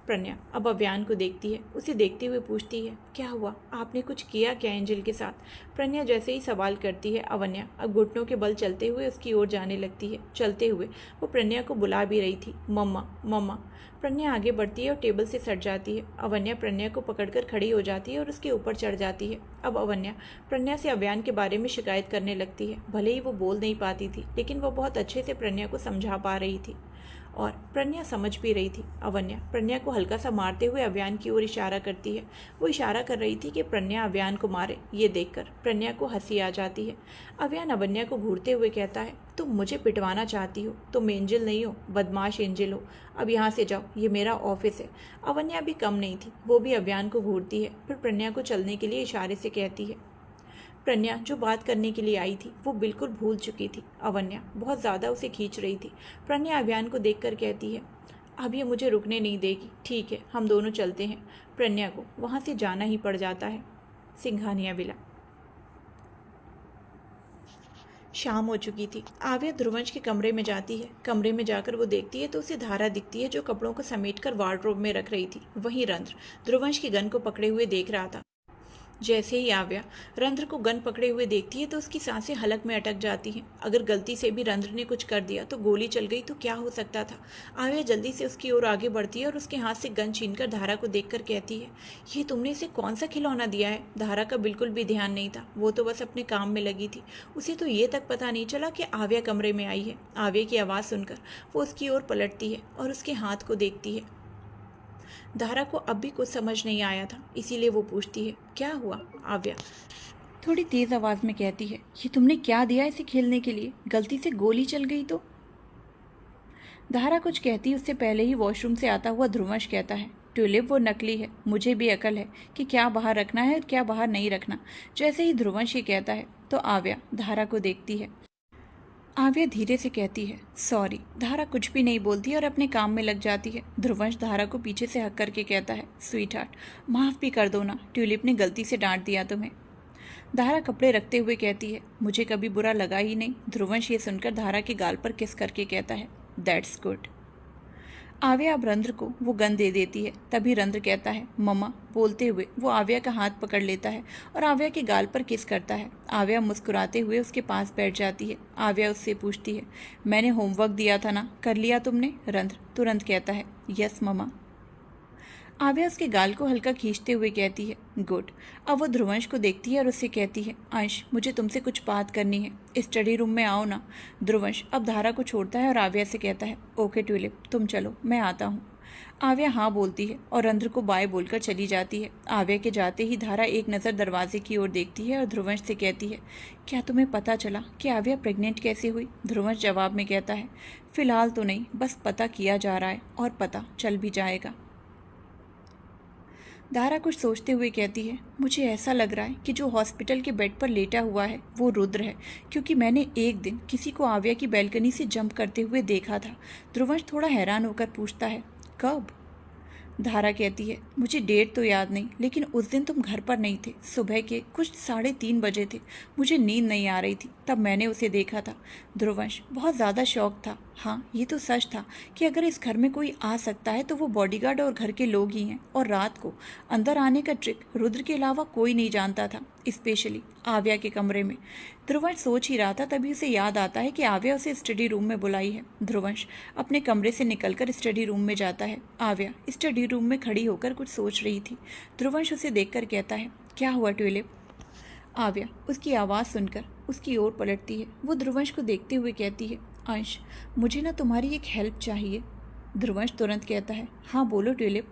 प्रज्ञा अब अव्यान को देखती है। उसे देखते हुए पूछती है, क्या हुआ? आपने कुछ किया क्या एंजल के साथ? प्रज्ञा जैसे ही सवाल करती है, अवन्या अब घुटनों के बल चलते हुए उसकी ओर जाने लगती है। चलते हुए वो प्रज्ञा को बुला भी रही थी, मम्मा मम्मा। प्रज्ञा आगे बढ़ती है और टेबल से सट जाती है। अवन्या प्रज्ञा को पकड़कर खड़ी हो जाती है और उसके ऊपर चढ़ जाती है। अब अवन्या प्रज्ञा से अव्यान के बारे में शिकायत करने लगती है। भले ही वो बोल नहीं पाती थी, लेकिन वो बहुत अच्छे से प्रज्ञा को समझा पा रही थी और प्रज्ञा समझ भी रही थी। अवन्या प्रज्ञा को हल्का सा मारते हुए अव्यान की ओर इशारा करती है। वो इशारा कर रही थी कि प्रज्ञा अव्यान को मारे। ये देखकर प्रज्ञा को हंसी आ जाती है। अव्यान अवन्या को घूरते हुए कहता है, तुम मुझे पिटवाना चाहती हो? तुम एंजल नहीं हो, बदमाश एंजल हो। अब यहाँ से जाओ, ये मेरा ऑफिस है। अवन्या भी कम नहीं थी। वो भी अव्यान को घूरती है, फिर प्रज्ञा को चलने के लिए इशारे से कहती है। प्रज्ञा जो बात करने के लिए आई थी वो बिल्कुल भूल चुकी थी। अवन्या बहुत ज़्यादा उसे खींच रही थी। प्रज्ञा अव्यान को देखकर कहती है, अब ये मुझे रुकने नहीं देगी। ठीक है, हम दोनों चलते हैं। प्रज्ञा को वहाँ से जाना ही पड़ जाता है। सिंघानिया विला। शाम हो चुकी थी। आव्या ध्रुवंश के कमरे में जाती है। कमरे में जाकर वो देखती है तो उसे धारा दिखती है जो कपड़ों को समेटकर वार्डरोब में रख रही थी। वहीं रंध्र ध्रुवंश की गन को पकड़े हुए देख रहा था। जैसे ही आव्या रंध्र को गन पकड़े हुए देखती है तो उसकी सांसें हलक में अटक जाती हैं। अगर गलती से भी रंध्र ने कुछ कर दिया तो गोली चल गई तो क्या हो सकता था। आव्या जल्दी से उसकी ओर आगे बढ़ती है और उसके हाथ से गन छीनकर धारा को देखकर कहती है, ये तुमने इसे कौन सा खिलौना दिया है। धारा का बिल्कुल भी ध्यान नहीं था, वो तो बस अपने काम में लगी थी। उसे तो ये तक पता नहीं चला कि आव्या कमरे में आई है। आव्या की आवाज़ सुनकर वो उसकी ओर पलटती है और उसके हाथ को देखती है। धारा को अब भी कुछ समझ नहीं आया था, इसीलिए वो पूछती है, क्या हुआ। आव्या थोड़ी तेज आवाज में कहती है, ये तुमने क्या दिया इसे खेलने के लिए, गलती से गोली चल गई तो। धारा कुछ कहती उससे पहले ही वॉशरूम से आता हुआ ध्रुवंश कहता है, ट्यूलिप वो नकली है, मुझे भी अकल है कि क्या बाहर रखना है और क्या बाहर नहीं रखना। जैसे ही ध्रुवंश ये कहता है तो आव्या धारा को देखती है। आव्या धीरे से कहती है, सॉरी। धारा कुछ भी नहीं बोलती और अपने काम में लग जाती है। ध्रुवंश धारा को पीछे से हक करके कहता है, स्वीट हार्ट, माफ़ भी कर दो ना, ट्यूलिप ने गलती से डांट दिया तुम्हें। धारा कपड़े रखते हुए कहती है, मुझे कभी बुरा लगा ही नहीं। ध्रुवंश ये सुनकर धारा के गाल पर किस करके कहता है, दैट्स गुड। आव्या अब रंध्र को वो गन दे देती है। तभी रंध्र कहता है, मम्मा। बोलते हुए वो आव्या का हाथ पकड़ लेता है और आव्या के गाल पर किस करता है। आव्या मुस्कुराते हुए उसके पास बैठ जाती है। आव्या उससे पूछती है, मैंने होमवर्क दिया था ना, कर लिया तुमने। रंध्र तुरंत कहता है, यस मम्मा। आव्या उसके गाल को हल्का खींचते हुए कहती है, गुड। अब वो ध्रुवंश को देखती है और उससे कहती है, अंश, मुझे तुमसे कुछ बात करनी है, स्टडी रूम में आओ ना। ध्रुवंश अब धारा को छोड़ता है और आव्या से कहता है, ओके ट्यूलिप, तुम चलो, मैं आता हूँ। आव्या हाँ बोलती है और रंध्र को बाय बोलकर चली जाती है। आव्या के जाते ही धारा एक नज़र दरवाजे की ओर देखती है और ध्रुवंश से कहती है, क्या तुम्हें पता चला कि आव्या प्रेग्नेंट कैसे हुई। ध्रुवंश जवाब में कहता है, फिलहाल तो नहीं, बस पता किया जा रहा है और पता चल भी जाएगा। धारा कुछ सोचते हुए कहती है, मुझे ऐसा लग रहा है कि जो हॉस्पिटल के बेड पर लेटा हुआ है वो रुद्र है, क्योंकि मैंने एक दिन किसी को आव्या की बैल्कनी से जंप करते हुए देखा था। ध्रुवंश थोड़ा हैरान होकर पूछता है, कब। धारा कहती है, मुझे डेट तो याद नहीं, लेकिन उस दिन तुम घर पर नहीं थे। सुबह के कुछ 3:30 बजे थे, मुझे नींद नहीं आ रही थी, तब मैंने उसे देखा था। ध्रुवंश बहुत ज़्यादा शौक था। हाँ, ये तो सच था कि अगर इस घर में कोई आ सकता है तो वो बॉडीगार्ड और घर के लोग ही हैं, और रात को अंदर आने का ट्रिक रुद्र के अलावा कोई नहीं जानता था, स्पेशली आव्या के कमरे में। ध्रुवंश सोच ही रहा था, तभी उसे याद आता है कि आव्या उसे स्टडी रूम में बुलाई है। ध्रुवंश अपने कमरे से निकलकर स्टडी रूम में जाता है। आव्या स्टडी रूम में खड़ी होकर कुछ सोच रही थी। ध्रुवंश उसे देखकर कहता है, क्या हुआ ट्यूलिप। आव्या उसकी आवाज़ सुनकर उसकी ओर पलटती है। वो ध्रुवंश को देखते हुए कहती है, अंश, मुझे ना तुम्हारी एक हेल्प चाहिए। ध्रुवंश तुरंत कहता है, हाँ बोलो ट्यूलिप।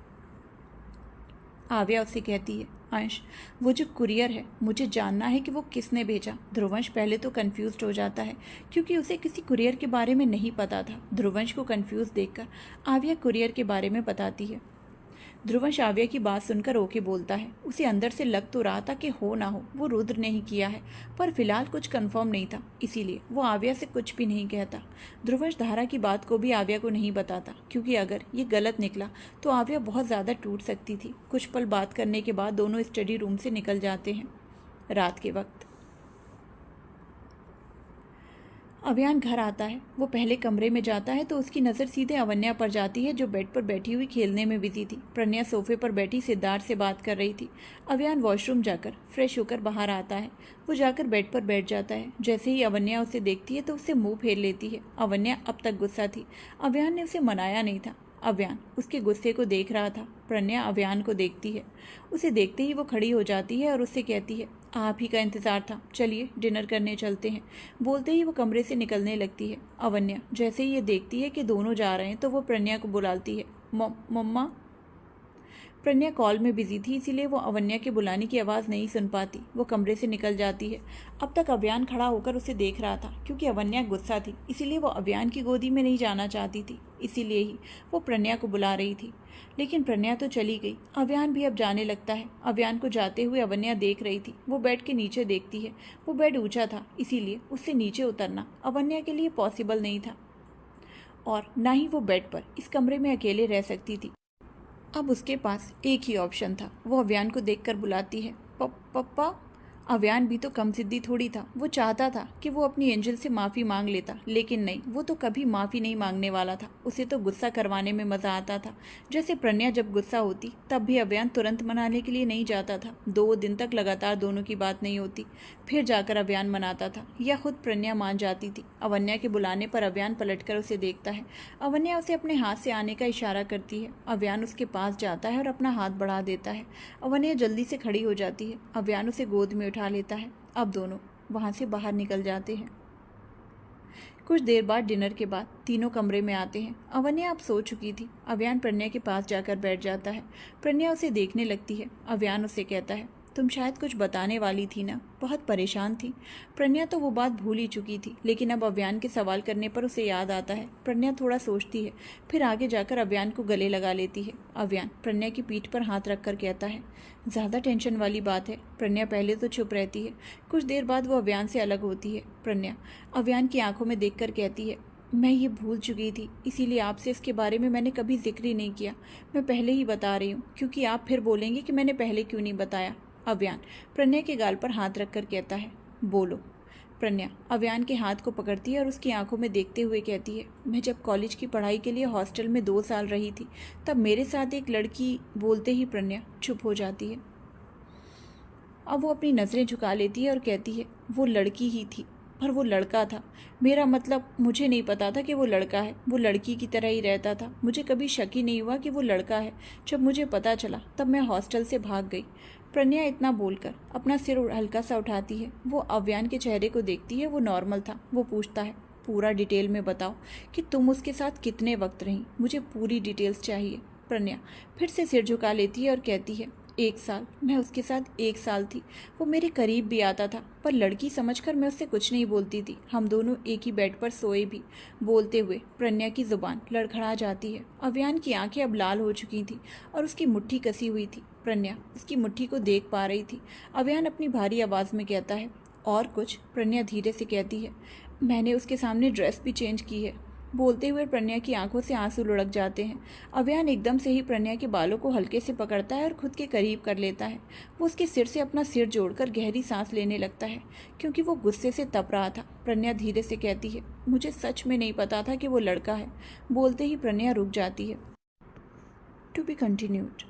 आव्या उससे कहती है, अंश, वो जो कुरियर है, मुझे जानना है कि वो किसने भेजा। ध्रुवंश पहले तो कंफ्यूज्ड हो जाता है, क्योंकि उसे किसी कुरियर के बारे में नहीं पता था। ध्रुवंश को कंफ्यूज देखकर आव्या कुरियर के बारे में बताती है। ध्रुवंश आव्या की बात सुनकर ओके बोलता है। उसे अंदर से लग तो रहा था कि हो ना हो वो रुद्र ने ही किया है, पर फिलहाल कुछ कंफर्म नहीं था, इसीलिए वो आव्या से कुछ भी नहीं कहता। ध्रुवंश धारा की बात को भी आव्या को नहीं बताता, क्योंकि अगर ये गलत निकला तो आव्या बहुत ज़्यादा टूट सकती थी। कुछ पल बात करने के बाद दोनों स्टडी रूम से निकल जाते हैं। रात के वक्त अभियान घर आता है। वो पहले कमरे में जाता है तो उसकी नज़र सीधे अवन्या पर जाती है, जो बेड पर बैठी हुई खेलने में बिजी थी। प्रज्ञा सोफे पर बैठी सिद्धार्थ से बात कर रही थी। अभियान वॉशरूम जाकर फ्रेश होकर बाहर आता है। वो जाकर बेड पर बैठ जाता है। जैसे ही अवन्या उसे देखती है तो उससे मुंह फेर लेती है। अवन्या अब तक गुस्सा थी। अभियान ने उसे मनाया नहीं था। अभियान उसके गुस्से को देख रहा था। प्रज्ञा अभियान को देखती है। उसे देखते ही वो खड़ी हो जाती है और उससे कहती है, आप ही का इंतज़ार था, चलिए डिनर करने चलते हैं। बोलते ही वो कमरे से निकलने लगती है। अवन्या जैसे ही ये देखती है कि दोनों जा रहे हैं तो वो प्रज्ञा को बुलाती है, मम्मा। प्रज्ञा कॉल में बिजी थी, इसीलिए वो अवन्या के बुलाने की आवाज़ नहीं सुन पाती। वो कमरे से निकल जाती है। अब तक अभियान खड़ा होकर उसे देख रहा था, क्योंकि अवन्या गुस्सा थी, इसीलिए वो अभियान की गोदी में नहीं जाना चाहती थी, इसीलिए ही वो प्रज्ञा को बुला रही थी। लेकिन प्रज्ञा तो चली गई। अभियान भी अब जाने लगता है। अभियान को जाते हुए अवन्या देख रही थी। वो बेड के नीचे देखती है। वो बेड ऊंचा था, इसीलिए उससे नीचे उतरना अवन्या के लिए पॉसिबल नहीं था, और ना ही वो बेड पर इस कमरे में अकेले रह सकती थी। अब उसके पास एक ही ऑप्शन था। वो अभियान को देखकर बुलाती है, पप्पा। अव्यान भी तो कम जिद्दी थोड़ी था। वो चाहता था कि वो अपनी एंजल से माफ़ी मांग लेता, लेकिन नहीं, वो तो कभी माफ़ी नहीं मांगने वाला था। उसे तो गुस्सा करवाने में मज़ा आता था। जैसे प्रज्ञा जब गुस्सा होती तब भी अव्यान तुरंत मनाने के लिए नहीं जाता था। 2 दिन तक लगातार दोनों की बात नहीं होती, फिर जाकर अव्यान मनाता था या खुद प्रज्ञा मान जाती थी। अवन्या के बुलाने पर अव्यान पलटकर उसे देखता है। अवन्या उसे अपने हाथ से आने का इशारा करती है। अव्यान उसके पास जाता है और अपना हाथ बढ़ा देता है। अवन्या जल्दी से खड़ी हो जाती है। अव्यान उसे गोद में उठा लेता है। अब दोनों वहाँ से बाहर निकल जाते हैं। कुछ देर बाद डिनर के बाद तीनों कमरे में आते हैं। अवन्या अब सो चुकी थी। अव्यान प्रज्ञा के पास जाकर बैठ जाता है। प्रज्ञा उसे देखने लगती है। अव्यान उसे कहता है, तुम शायद कुछ बताने वाली थी ना, बहुत परेशान थी। प्रज्ञा तो वो बात भूल ही चुकी थी, लेकिन अब अव्यान के सवाल करने पर उसे याद आता है। प्रज्ञा थोड़ा सोचती है, फिर आगे जाकर अव्यान को गले लगा लेती है। अव्यान प्रज्ञा की पीठ पर हाथ रखकर कहता है, ज़्यादा टेंशन वाली बात है। प्रज्ञा पहले तो चुप रहती है। कुछ देर बाद वो अव्यान से अलग होती है। प्रज्ञा अव्यान की आंखों में देखकर कहती है, मैं ये भूल चुकी थी, इसीलिए आपसे इसके बारे में मैंने कभी जिक्र ही नहीं किया। मैं पहले ही बता रही हूँ, क्योंकि आप फिर बोलेंगे कि मैंने पहले क्यों नहीं बताया। अव्यान प्रज्ञा के गाल पर हाथ रखकर कहता है, बोलो। प्रज्ञा अव्यान के हाथ को पकड़ती है और उसकी आंखों में देखते हुए कहती है, मैं जब कॉलेज की पढ़ाई के लिए हॉस्टल में 2 साल रही थी, तब मेरे साथ एक लड़की। बोलते ही प्रज्ञा चुप हो जाती है। अब वो अपनी नज़रें झुका लेती है और कहती है, वो लड़की ही थी, पर वो लड़का था। मेरा मतलब, मुझे नहीं पता था कि वो लड़का है। वो लड़की की तरह ही रहता था। मुझे कभी शक ही नहीं हुआ कि वो लड़का है। जब मुझे पता चला तब मैं हॉस्टल से भाग गई। प्रज्ञा इतना बोलकर अपना सिर हल्का सा उठाती है। वो अव्यान के चेहरे को देखती है। वो नॉर्मल था। वो पूछता है, पूरा डिटेल में बताओ कि तुम उसके साथ कितने वक्त रही। मुझे पूरी डिटेल्स चाहिए। प्रज्ञा फिर से सिर झुका लेती है और कहती है, 1 साल। मैं उसके साथ 1 साल थी। वो मेरे करीब भी आता था, पर लड़की समझकर मैं उससे कुछ नहीं बोलती थी। हम दोनों एक ही बेड पर सोए भी। बोलते हुए प्रज्ञा की जुबान लड़खड़ा जाती है। अव्यान की आंखें अब लाल हो चुकी थी और उसकी मुट्ठी कसी हुई थी। प्रज्ञा उसकी मुट्ठी को देख पा रही थी। अव्यान अपनी भारी आवाज़ में कहता है, और कुछ? प्रज्ञा धीरे से कहती है, मैंने उसके सामने ड्रेस भी चेंज की है। बोलते हुए प्रज्ञा की आंखों से आंसू लुढ़क जाते हैं। अव्यान एकदम से ही प्रज्ञा के बालों को हल्के से पकड़ता है और खुद के करीब कर लेता है। वो उसके सिर से अपना सिर जोड़कर गहरी सांस लेने लगता है, क्योंकि वो गुस्से से तप रहा था। प्रज्ञा धीरे से कहती है, मुझे सच में नहीं पता था कि वो लड़का है। बोलते ही प्रज्ञा रुक जाती है। To be continued.